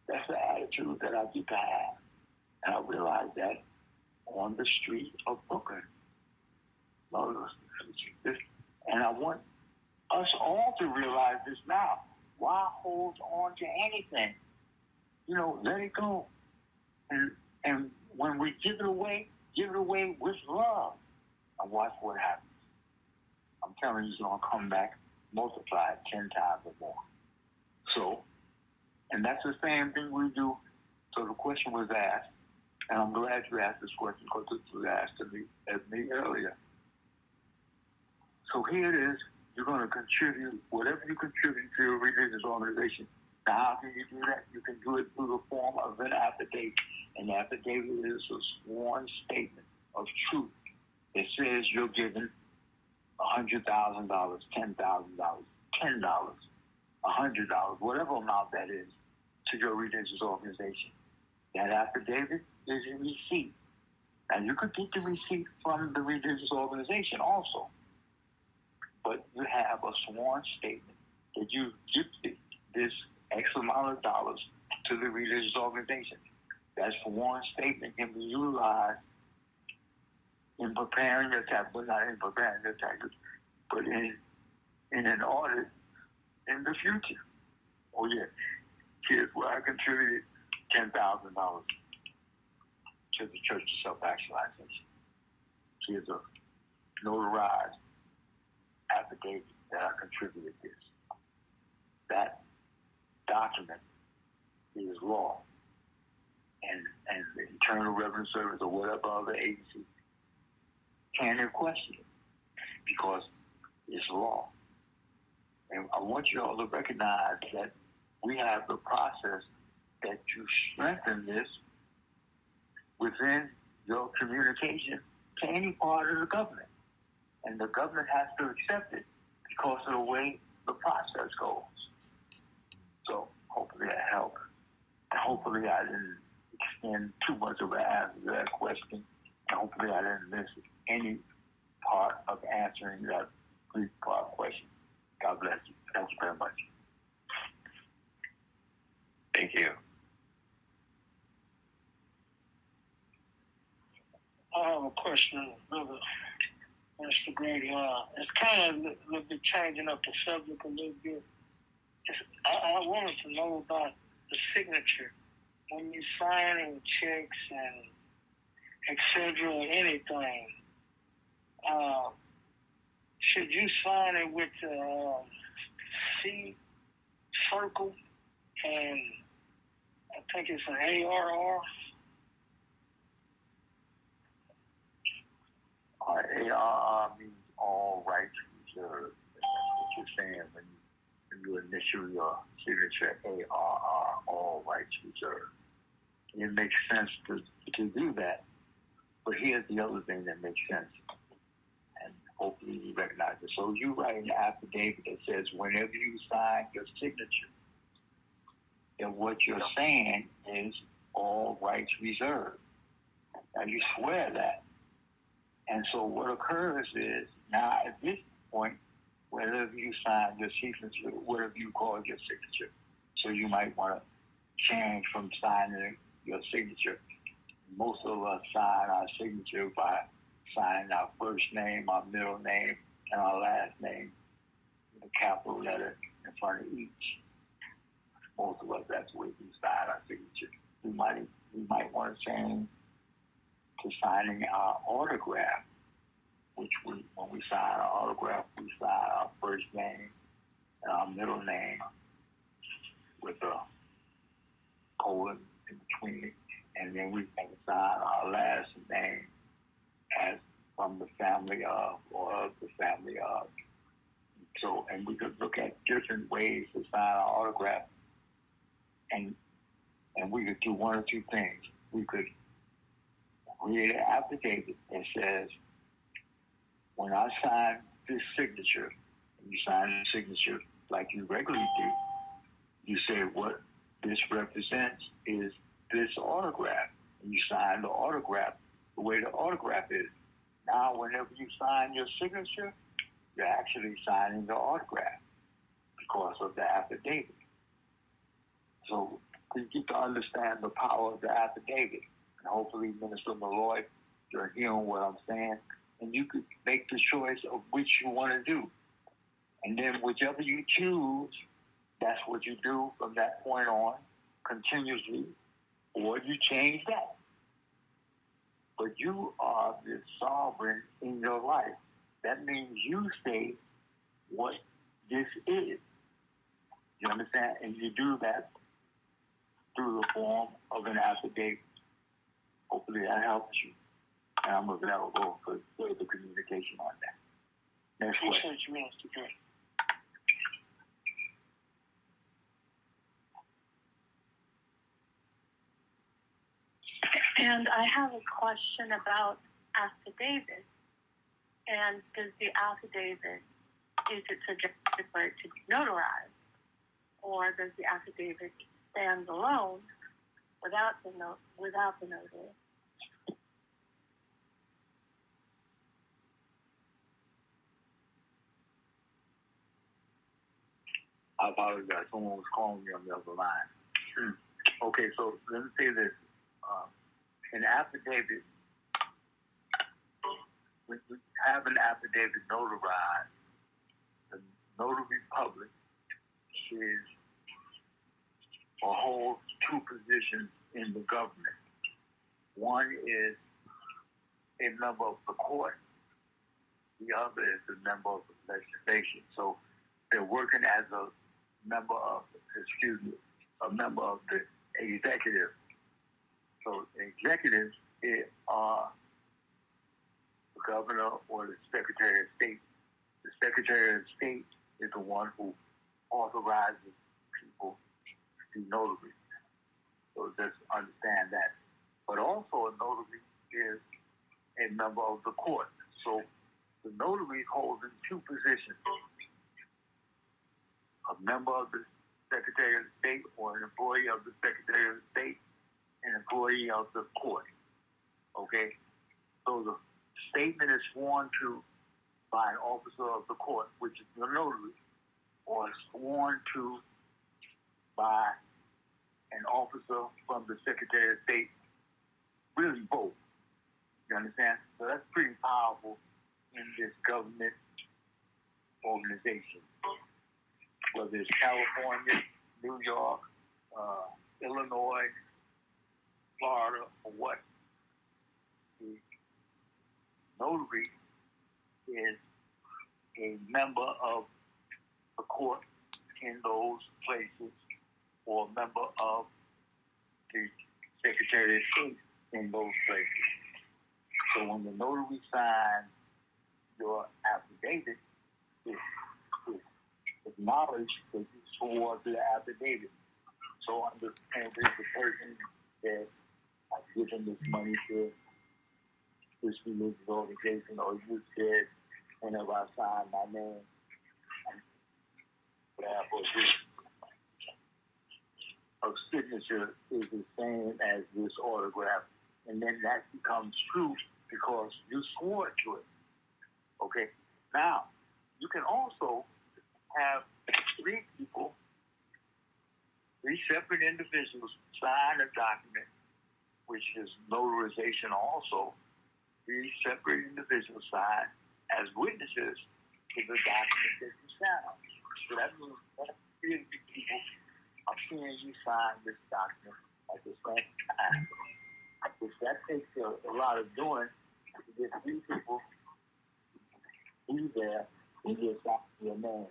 That's the attitude that I get to have. And I realized that on the street of Brooklyn. And I want us all to realize this now. Why hold on to anything? You know, let it go. And when we give it away with love. And watch what happens. I'm telling you, it's going to come back multiplied 10 times or more. So, and that's the same thing we do. So the question was asked, and I'm glad you asked this question because it was asked to me earlier. So here it is. You're going to contribute whatever you contribute to your religious organization. Now, how can you do that? You can do it through the form of an affidavit. An affidavit is a sworn statement of truth. It says you're giving $100,000, $10,000, $10, $100, whatever amount that is, to your religious organization. That affidavit is a receipt. And you could get the receipt from the religious organization also. But you have a sworn statement that you give this X amount of dollars to the religious organization. That sworn statement can be utilized in preparing your tax, but not in preparing your taxes, but in an audit in the future. Oh yeah, here's where I contributed $10,000 to the Church of Self-Actualization. Here's a notarized affidavit that I contributed this. That document is law, and the Internal Revenue Service or whatever other agency can't question it because it's law. And I want you all to recognize that we have the process that you strengthen this within your communication to any part of the government. And the government has to accept it because of the way the process goes. So hopefully that helped. And hopefully I didn't extend too much of an answer to that question. And hopefully I didn't miss any part of answering that 3-part question. God bless you. Thank you very much. Thank you. I have a question, brother, Mr. Gradie. It's kind of a little bit changing up the subject a little bit. I wanted to know about the signature. When you signing checks and et cetera, or anything, should you sign it with the C circle and I think it's an ARR? ARR means all rights reserved. That's what you're saying when you initial your signature. ARR, all rights reserved. It makes sense to do that. But here's the other thing that makes sense, and hopefully you recognize it. So you write an affidavit that says whenever you sign your signature, and what you're saying is all rights reserved. Now you swear that. And so what occurs is, now at this point, whenever you sign your signature, whatever you call your signature, so you might want to change from signing your signature. Most of us sign our signature by signing our first name, our middle name, and our last name with a capital letter in front of each. Most of us, that's the way we sign our signature. We might want to change to signing our autograph, which when we sign our autograph, we sign our first name and our middle name with a colon in between it, and then we can sign our last name as from the family of or of the family of. So, and we could look at different ways to sign our autograph, and we could do one or two things. We could create an affidavit that says, when I sign this signature, and you sign the signature like you regularly do, you say what this represents is this autograph, and you sign the autograph the way the autograph is. Now, whenever you sign your signature, you're actually signing the autograph because of the affidavit. So you get to understand the power of the affidavit. And hopefully, Minister Malloy, you're hearing what I'm saying, and you could make the choice of which you want to do. And then whichever you choose, that's what you do from that point on, continuously, or you change that. But you are the sovereign in your life. That means you say what this is. You understand? And you do that through the form of an affidavit. Hopefully that helps you. And I'm available for further communication on that. Next question. Appreciate you, Mr. Gradie. And I have a question about affidavit. And does the affidavit, is it suggested for it to be notarized? Or does the affidavit stand alone without the notary? I apologize. Someone was calling me on the other line. Okay, so let me say this. An affidavit, when we have an affidavit notarized, the notary public is or holds two positions in the government. One is a member of the court. The other is a member of the legislation. So they're working as a member of the executive. So the executives are the governor or the Secretary of State. The Secretary of State is the one who authorizes people to be notaries. So just understand that. But also a notary is a member of the court. So the notary holds in two positions. A member of the Secretary of State or an employee of the Secretary of State, an employee of the court. Okay? So the statement is sworn to by an officer of the court, which is the notary, or sworn to by an officer from the Secretary of State, really both. You understand? So that's pretty powerful in this government organization. Whether it's California, New York, Illinois, Florida, or what, the notary is a member of the court in those places, or a member of the Secretary of State in those places. So when the notary signs your affidavit, it's acknowledged that you swore to the affidavit. So understand this the person that I've given this money to this religious organization, or you said whenever I sign my name, a signature is the same as this autograph, and then that becomes true because you swore to it. Okay. Now, you can also have three separate individuals sign a document, which is notarization also. Three separate individuals sign as witnesses to the document that you sign. So that means that three people are seeing you sign this document at the same time. Which that takes a lot of doing to get three people to be there and get your name.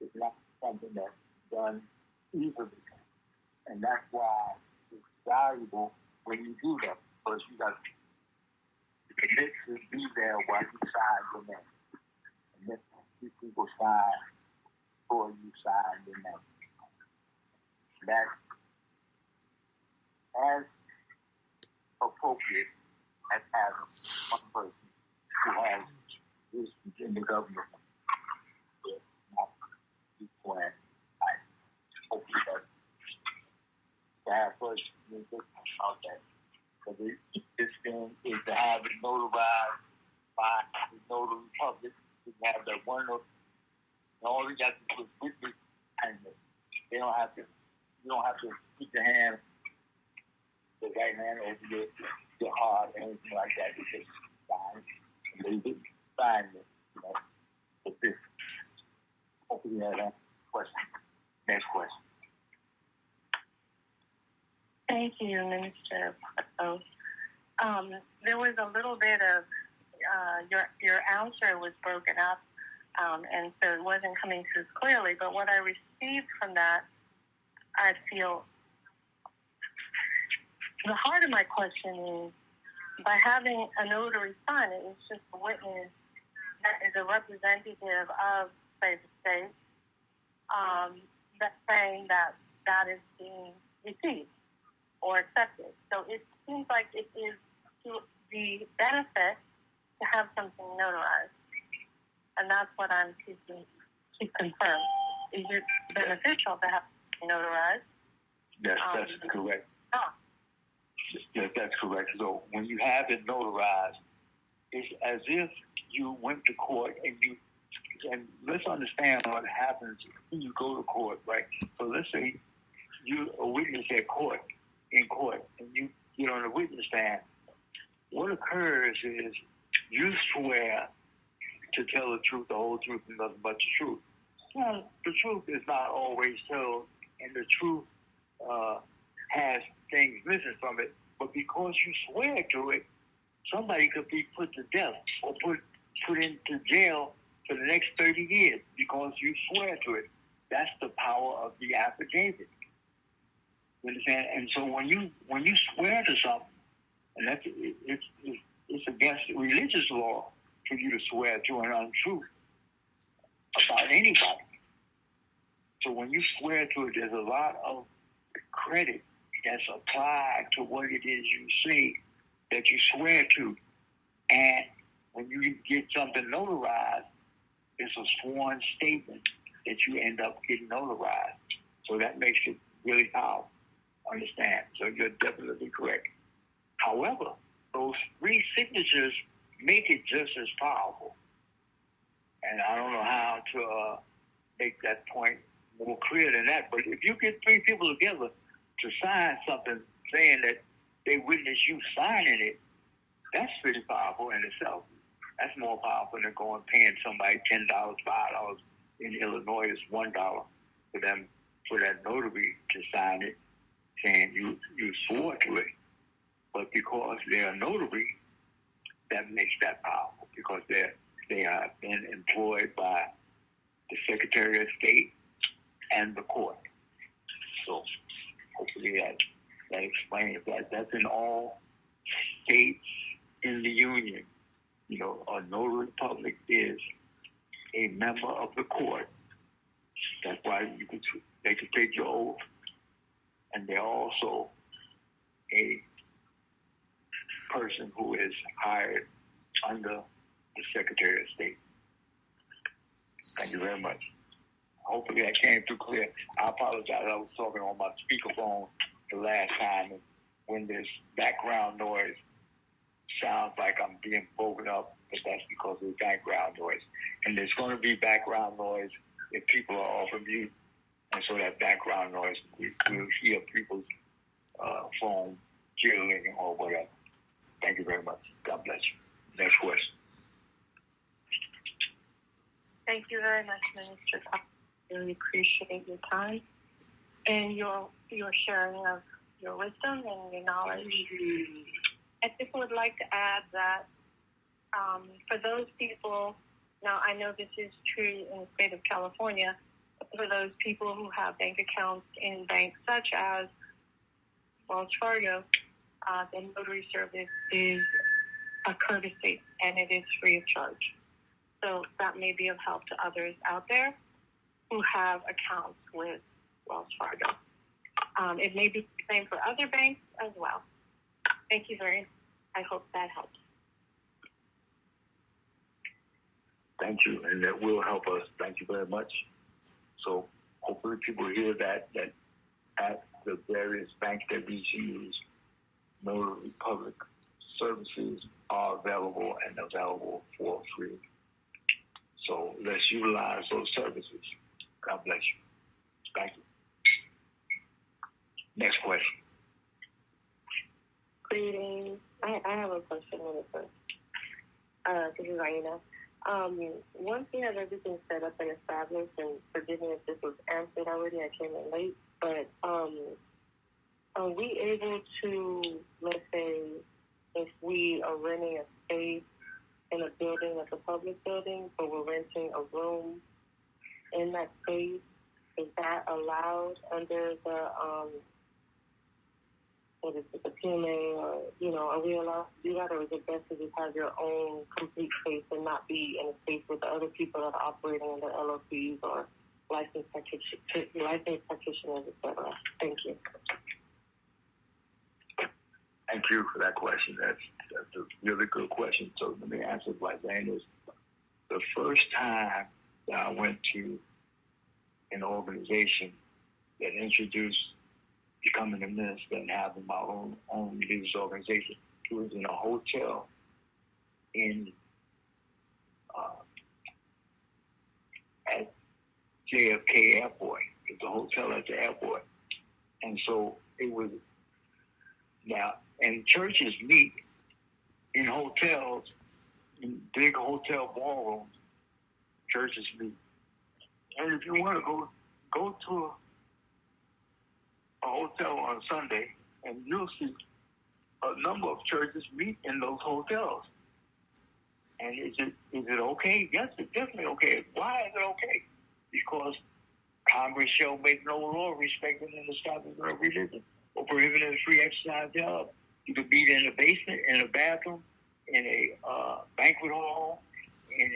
It's not something that's done easily. And that's why it's valuable when you do that, because you got to commit to be there while you sign your name. And then these people sign before you sign your name. That's as appropriate as having one person who has this in the government. When I hope you guys have first out there. So this thing is to have it notarized by the notary public. You have that one of all you got to do is witness and they don't have to you don't have to put your hand the right hand over your heart or anything like that. You just sign and they just sign it, you know. But this hopefully you have that question. Next question. Thank you, Minister Partlow. There was a little bit of your answer was broken up, and so it wasn't coming through clearly. But what I received from that, I feel the heart of my question is, by having a notary sign it, it's just a witness that is a representative of, say, the state, that's saying that that is being received or accepted. So it seems like it is to the benefit to have something notarized. And that's what I'm seeking to confirm. Is it beneficial to have something notarized? Yes, that's correct. Oh. Yes, that's correct. So when you have it notarized, it's as if you went to court and let's understand what happens when you go to court, right? So let's say you're a witness in court, and you get on the witness stand. What occurs is you swear to tell the truth, the whole truth, and nothing but the truth. Well, the truth is not always told, and the truth has things missing from it. But because you swear to it, somebody could be put to death or put into jail for the next 30 years because you swear to it. That's the power of the affidavit. You understand? And so when you swear to something, and that's it's against religious law for you to swear to an untruth about anybody. So when you swear to it, there's a lot of credit that's applied to what it is you say that you swear to. And when you get something notarized, it's a sworn statement that you end up getting notarized. So that makes it really powerful. Understand? So you're definitely correct. However, those three signatures make it just as powerful. And I don't know how make that point more clear than that. But if you get three people together to sign something saying that they witness you signing it, that's pretty powerful in itself. That's more powerful than going paying somebody $10, $5. In Illinois, it's $1 for them, for that notary to sign it, saying you swore to it. But because they're a notary, that makes that powerful, because they have been employed by the Secretary of State and the court. So hopefully that explains that. That's in all states in the Union. You know, a notary public is a member of the court. That's why they can take your oath, and they're also a person who is hired under the Secretary of State. Thank you very much. Hopefully that came through clear. I apologize. I was talking on my speakerphone the last time, and when there's background noise, sounds like I'm being broken up, but that's because of the background noise. And there's going to be background noise if people are off of mute, and so that background noise, we'll hear people's phone jiggling or whatever. Thank you very much. God bless you. Next question. Thank you very much, Minister. I really appreciate your time and your sharing of your wisdom and your knowledge. I just would like to add that for those people, now I know this is true in the state of California, but for those people who have bank accounts in banks such as Wells Fargo, the notary service is a courtesy and it is free of charge. So that may be of help to others out there who have accounts with Wells Fargo. It may be the same for other banks as well. Thank you very much. I hope that helps. Thank you, and that will help us. Thank you very much. So hopefully people hear that at the various banks that we use, notary public services are available and available for free. So let's utilize those services. God bless you. Thank you. Next question. Greetings. I have a question, Minister. This is Aina. Once we have everything set up and established, and forgive me if this was answered already, I came in late, but are we able to, let's say, if we are renting a space in a building, like a public building, but we're renting a room in that space, is that allowed under the what is it, the PMA, or, are we allowed to do that, or is it best to just have your own complete space and not be in a space with the other people that are operating under LLCs or licensed practitioners, etc.? Thank you. Thank you for that question. That's a really good question. So let me answer it by saying this. The first time that I went to an organization that introduced becoming a minister and having my own religious organization, it was in a hotel in at JFK Airport. It's a hotel at the airport. And so it was now, and churches meet in hotels, in big hotel ballrooms. Churches meet. And if you want to go to a hotel on Sunday, and you'll see a number of churches meet in those hotels. And is it okay? Yes, it's definitely okay. Why is it okay? Because Congress shall make no law respecting the establishment of religion or prohibiting the free exercise thereof. You could meet in the basement, in a bathroom, in a banquet hall, in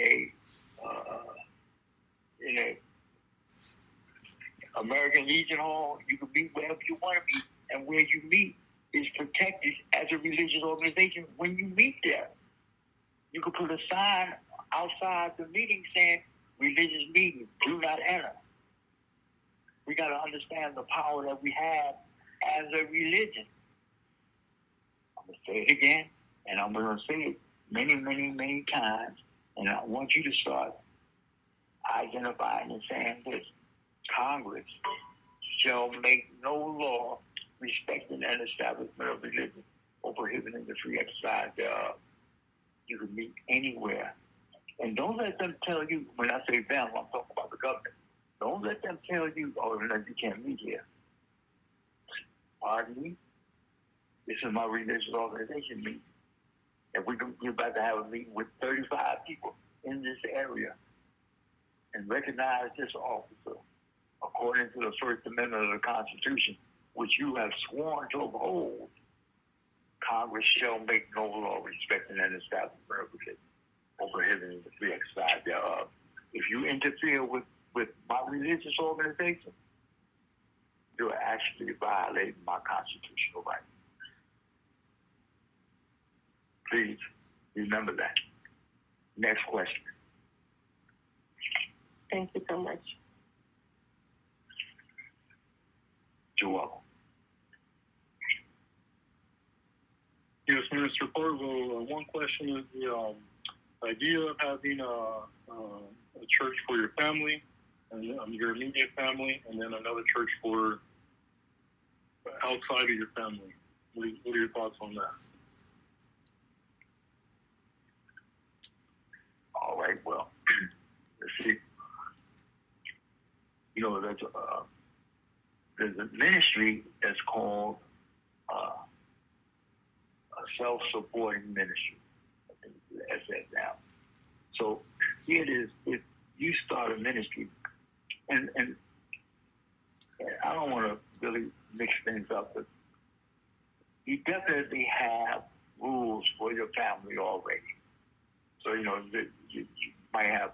a American Legion Hall. You can meet wherever you want to meet, and where you meet is protected as a religious organization when you meet there. You can put a sign outside the meeting saying, religious meeting, do not enter. We got to understand the power that we have as a religion. I'm going to say it again, and I'm going to say it many, many, many times, and I want you to start identifying and saying this: Congress shall make no law respecting an establishment of religion or prohibiting the free exercise thereof. You can meet anywhere. And don't let them tell you, when I say them, I'm talking about the government. Don't let them tell you, oh, no, you can't meet here. Pardon me? This is my religious organization meeting. And we're about to have a meeting with 35 people in this area and recognize this officer according to the First Amendment of the Constitution, which you have sworn to uphold. Congress shall make no law respecting an establishment of religion or prohibiting the free exercise thereof. If you interfere with my religious organization, you're actually violating my constitutional rights. Please remember that. Next question. Thank you so much. You're welcome. Yes, Minister Partlow, one question is the idea of having a church for your family, and your immediate family, and then another church for outside of your family. What are your thoughts on that? All right, well, let's see. You know, there's a ministry that's called a self-supporting ministry. I think that's that now. So here it is. If you start a ministry, and I don't want to really mix things up, but you definitely have rules for your family already. So, you know, you might have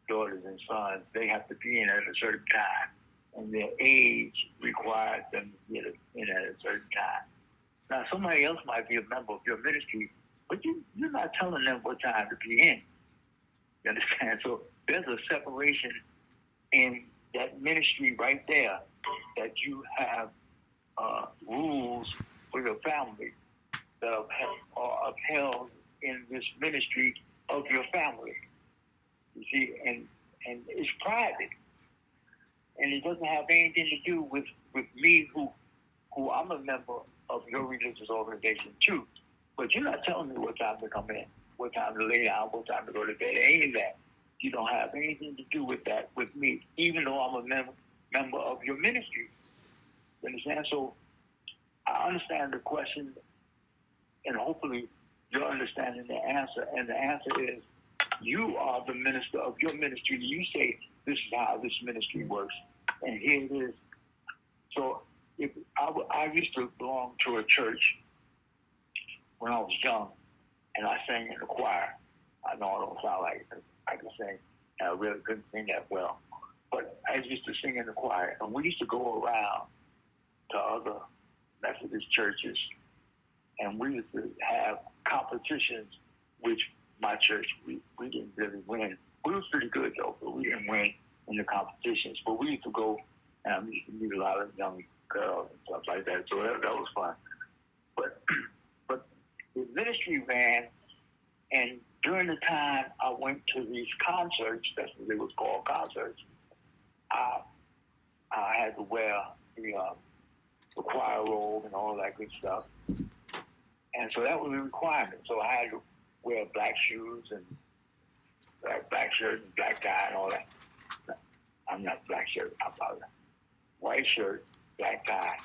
daughters and sons. They have to be in at a certain time, and their age requires them to get in at a certain time. Now, somebody else might be a member of your ministry, but you're not telling them what time to be in. You understand? So there's a separation in that ministry right there, that you have rules for your family that are upheld in this ministry of your family. You see, and it's private, and it doesn't have anything to do with me, who I'm a member of your religious organization too. But you're not telling me what time to come in, what time to lay down, what time to go to bed, any of that. You don't have anything to do with that with me, even though I'm a member of your ministry. You understand? So I understand the question, and hopefully you're understanding the answer. And the answer is, you are the minister of your ministry. You say, this is how this ministry works, and here it is. So if I used to belong to a church when I was young, and I sang in the choir. I know I don't sound like I can sing, and I really couldn't sing that well. But I used to sing in the choir, and we used to go around to other Methodist churches, and we used to have competitions, which my church, we didn't really win. We was pretty good, though, but we didn't win in the competitions. But we used to go, and we used to meet a lot of young girls and stuff like that, so that was fun. But the ministry ran, and during the time I went to these concerts, that's what they was called, concerts, I had to wear the choir robe and all that good stuff. And so that was a requirement. So I had to wear black shoes and black shirt and black tie and all that. No, I'm not black shirt, I'm sorry. White shirt, black tie.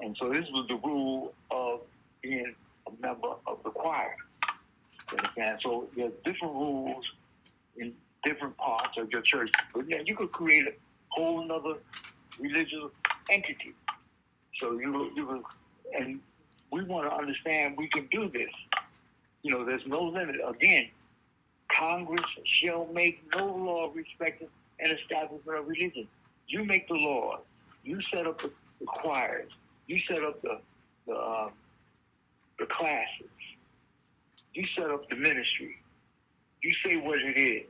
And so this was the rule of being a member of the choir. You understand? So there's different rules in different parts of your church. But yeah, you could create a whole nother religious entity. So you and we want to understand we can do this. You know, there's no limit. Again, Congress shall make no law respecting an establishment of religion. You make the laws. You set up the choirs. You set up the classes. You set up the ministry. You say what it is.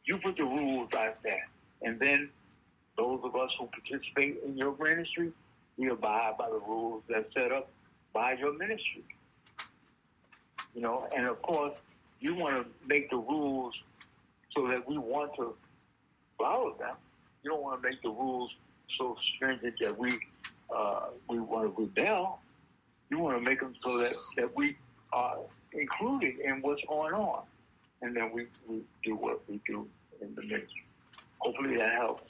You put the rules out there. And then those of us who participate in your ministry, we abide by the rules that's set up by your ministry. You know, and of course, you want to make the rules so that we want to follow them. You don't want to make the rules so stringent that we want to rebel. You want to make them so that we are included in what's going on. And then we do what we do in the ministry. Hopefully that helps.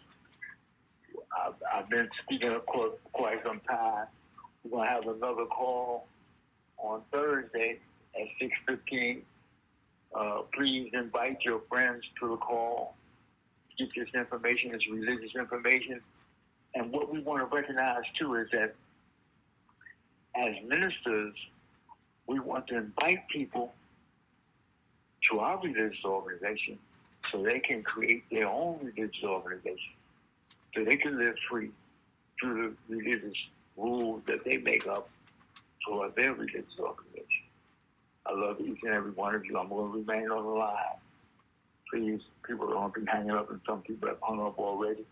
I've been speaking for quite some time. We're going to have another call on Thursday at 6:15. Please invite your friends to the call. Get this information. It's religious information. And what we want to recognize, too, is that as ministers, we want to invite people to our religious organization so they can create their own religious organization, so they can live free through the religious rules that they make up for their religious organization. I love each and every one of you. I'm going to remain on the line. Please, people don't be hanging up, and some people have hung up already.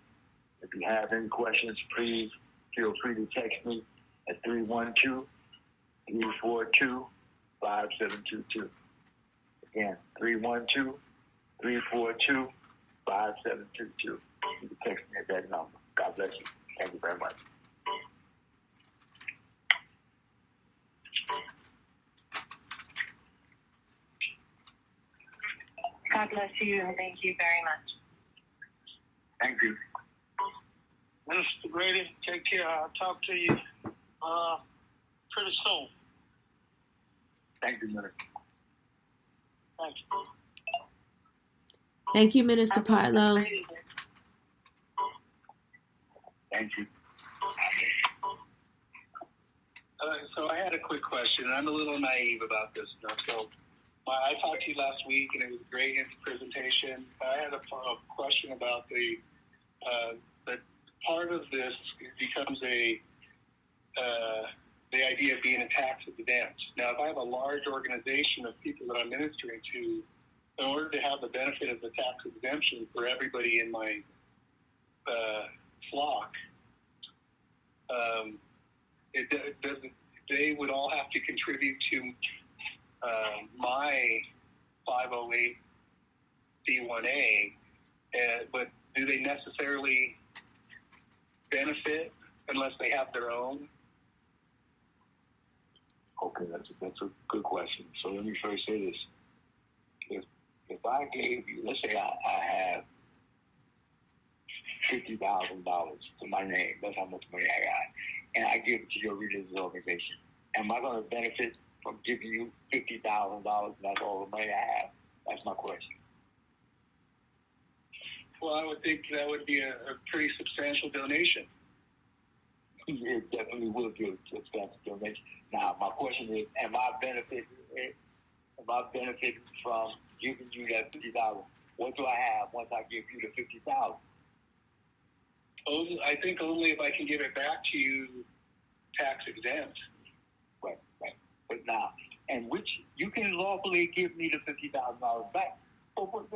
If you have any questions, please feel free to text me at 312-342-5722. Again, 312-342-5722. You can text me at that number. God bless you. Thank you very much. God bless you, and thank you very much. Thank you. Minister Gradie, take care. I'll talk to you pretty soon. Thank you, Minister. Thank you. Thank you, Minister Partlow. Thank you. So I had a quick question. I'm a little naive about this stuff. So I talked to you last week, and it was a great presentation. I had a question about the part of this becomes the idea of being a tax exempt. Now, if I have a large organization of people that I'm ministering to, in order to have the benefit of the tax exemption for everybody in my flock, they would all have to contribute to my 508c1a, but do they necessarily benefit unless they have their own? Okay, that's a good question. So let me first say this. If I gave you, let's say I have $50,000 to my name, that's how much money I got, and I give it to your religious organization, am I going to benefit from giving you $50,000 and that's all the money I have? That's my question. Well, I would think that would be a pretty substantial donation. It definitely will give a substantial donation. Now, my question is, am I benefiting from giving you that $50,000? What do I have once I give you the $50,000? I think only if I can give it back to you tax exempt. Right. But now, and which you can lawfully give me the $50,000 back. But what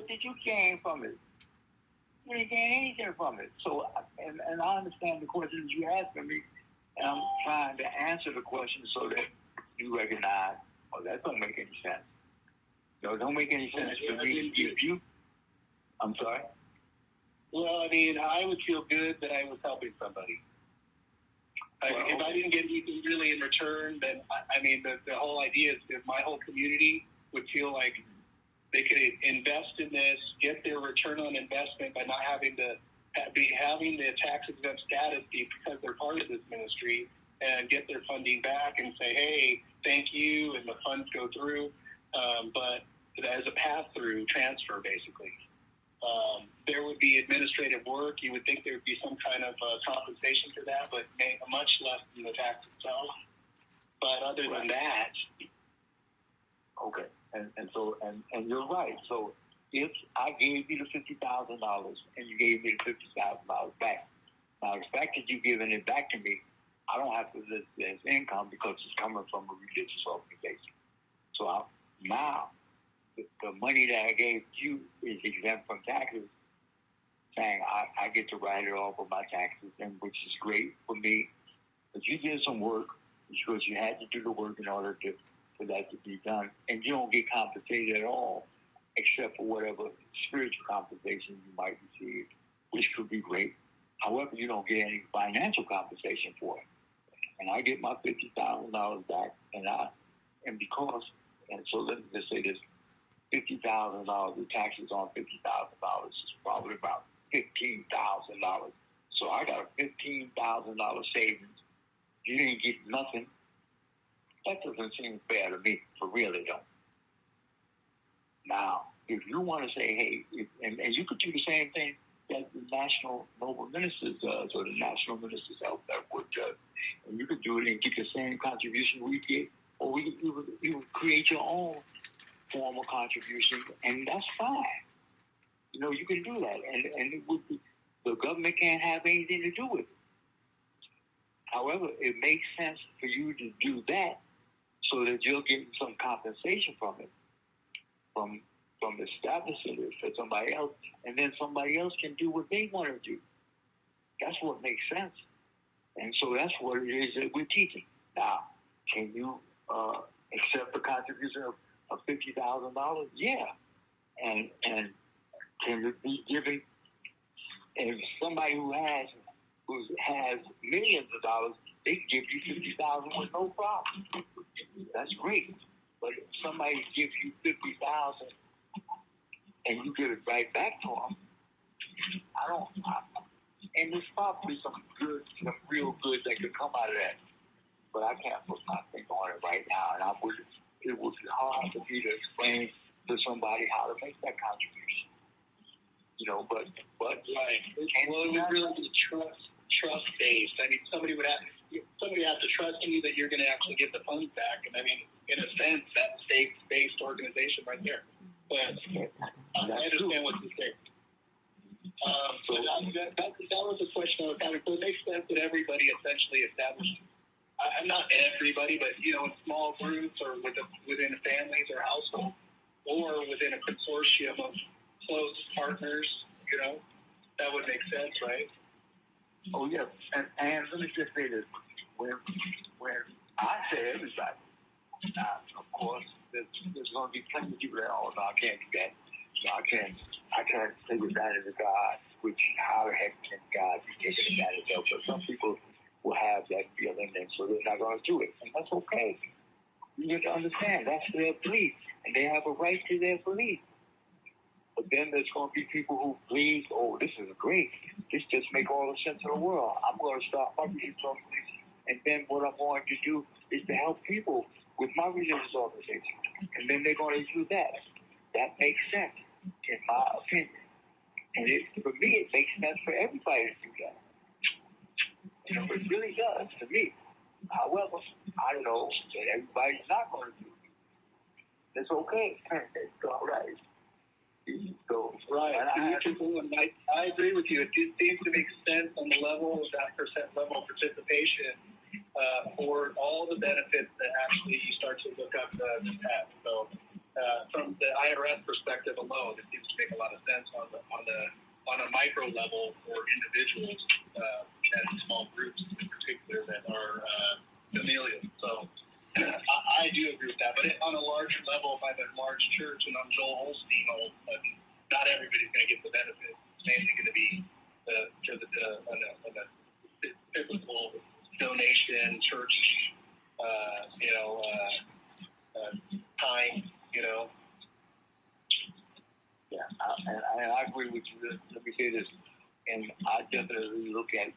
did you gain from it? You didn't gain anything from it. So, and I understand the questions you're asking me, and I'm trying to answer the question so that you recognize, oh, that don't make any sense. No, it don't make any sense for me to give you. I'm sorry? Well, I mean, I would feel good that I was helping somebody. If I didn't get anything really in return, then, I mean, the whole idea is that my whole community would feel like they could invest in this, get their return on investment by not having the tax exempt status because they're part of this ministry, and get their funding back and say, hey, thank you, and the funds go through, but as a pass-through transfer, basically. There would be administrative work. You would think there would be some kind of compensation for that, but much less than the tax itself. But other than that... Okay. And you're right. So if I gave you the $50,000 and you gave me the $50,000 back, now the fact that you're giving it back to me, I don't have to list it as income because it's coming from a religious organization. So now the money that I gave you is exempt from taxes, saying I get to write it off of my taxes, and which is great for me. But you did some work because you had to do the work in order for that to be done, and you don't get compensated at all except for whatever spiritual compensation you might receive, which could be great. However, you don't get any financial compensation for it. And I get my $50,000 back, and so let me just say this, $50,000, the taxes on $50,000 is probably about $15,000. So I got a $15,000 savings. You didn't get nothing. That doesn't seem fair to me, for real it don't. Now, if you want to say, hey, and you could do the same thing that the National Noble Ministers does, or the National Ministers Health Network does, and you could do it and get the same contribution we get, or you would create your own form of contribution, and that's fine. You know, you can do that, and it would be, the government can't have anything to do with it. However, it makes sense for you to do that so that you're getting some compensation from it, from establishing it for somebody else, and then somebody else can do what they want to do. That's what makes sense. And so that's what it is that we're teaching. Now, can you accept the contribution of $50,000? Yeah. And can you be giving, if somebody who has millions of dollars, they can give you $50,000 with no problem. That's great. But if somebody gives you $50,000 and you give it right back to them, and there's probably some real good that could come out of that. But I can't put my finger on it right now, and it would be hard for me to explain to somebody how to make that contribution. You know, but right. Well, it would really be trust based. I mean, somebody would have to trust in you that you're going to actually get the funds back. And I mean, in a sense, that's faith-based organization right there. But I understand what you say. So that was a question I was having. So it makes sense that everybody essentially established. I'm not everybody, but you know, in small groups or within families or households, or within a consortium of close partners, you know, that would make sense, right? Oh yeah, and let me just say this: when I say everybody, of course, there's going to be plenty of people that, oh no, I can't do that. No, I can't take advantage of God. Which how the heck can God be taken advantage of? But some people will have that feeling, and so they're not going to do it, and that's okay. You need to understand that's their belief, and they have a right to their belief. But then there's going to be people who believe, oh, this is great. This just makes all the sense in the world. I'm going to start my religious organization. And then what I'm going to do is to help people with my religious organization. And then they're going to do that. That makes sense, in my opinion. And for me, it makes sense for everybody to do that. You know, it really does to me. However, I know that everybody's not going to do it. It's okay. It's all right. So, right. I agree with you. It seems to make sense on the level of that percent level of participation for all the benefits that actually you start to look up the path. So, from the IRS perspective alone, it seems to make a lot of sense on a micro level for individuals and small groups in particular that are familial. So. I do agree with that, but on a larger level, if I'm a large church and I'm Joel Holstein, not everybody's going to get the benefit. It's mainly going to be the biblical donation, church, time, you know. Yeah, and I agree with you. Let me say this, and I definitely look at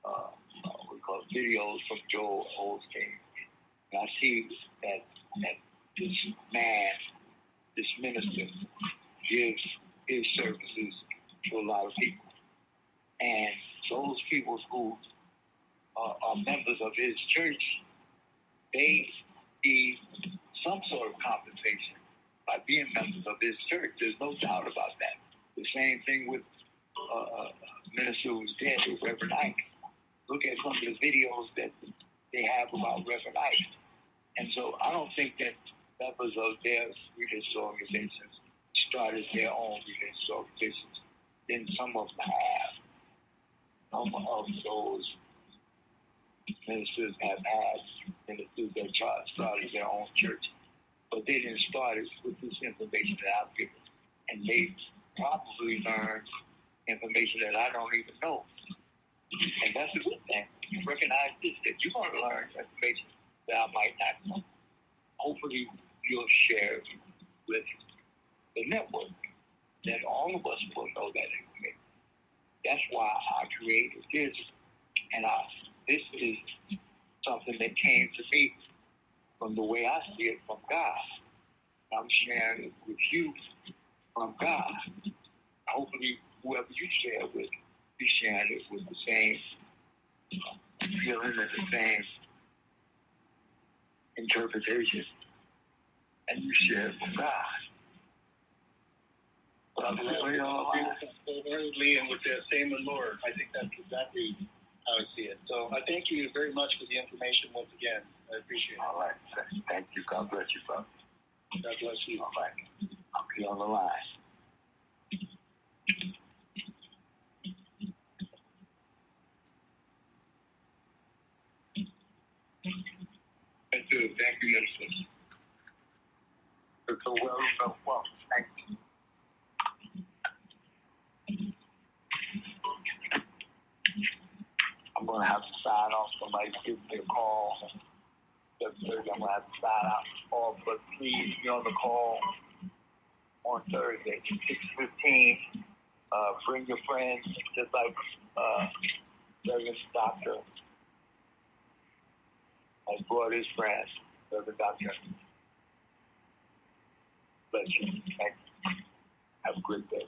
what we call videos from Joel Holstein. I see that this man, this minister, gives his services to a lot of people. And those people who are members of his church, they need some sort of compensation by being members of his church. There's no doubt about that. The same thing with a minister who's dead, Reverend Ike. Look at some of the videos that they have about Reverend Ike. And so I don't think that members of their religious organizations started their own religious organizations. Then some of them have. Some of those ministers have had ministers that started their own church. But they didn't start it with this information that I've given. and they probably learn information that I don't even know. And that's a good thing. You recognize this, that you're going to learn information that I might not know. Hopefully, you'll share it with the network. Then all of us will know that information. That's why I created this. And this is something that came to me from the way I see it from God. I'm sharing it with you from God. Hopefully, whoever you share with, be sharing it with the same feeling and the same interpretation, and you share it from God. Wholeheartedly and with the same Lord. I think that's exactly how I see it. So I thank you very much for the information once again. I appreciate it. All right. Thank you. God bless you, brother. God bless you. All right. I'll be on the line. Thank you, Minister. So well, thank you. I'm going to have to sign off. Somebody give me a call. 7:30, I'm going to have to sign off. But please be on the call on Thursday, 6:15. Bring your friends, just like Reverend Doctor has brought his friends. Reverend Doctor. Bless you. Thank you. Have a great day.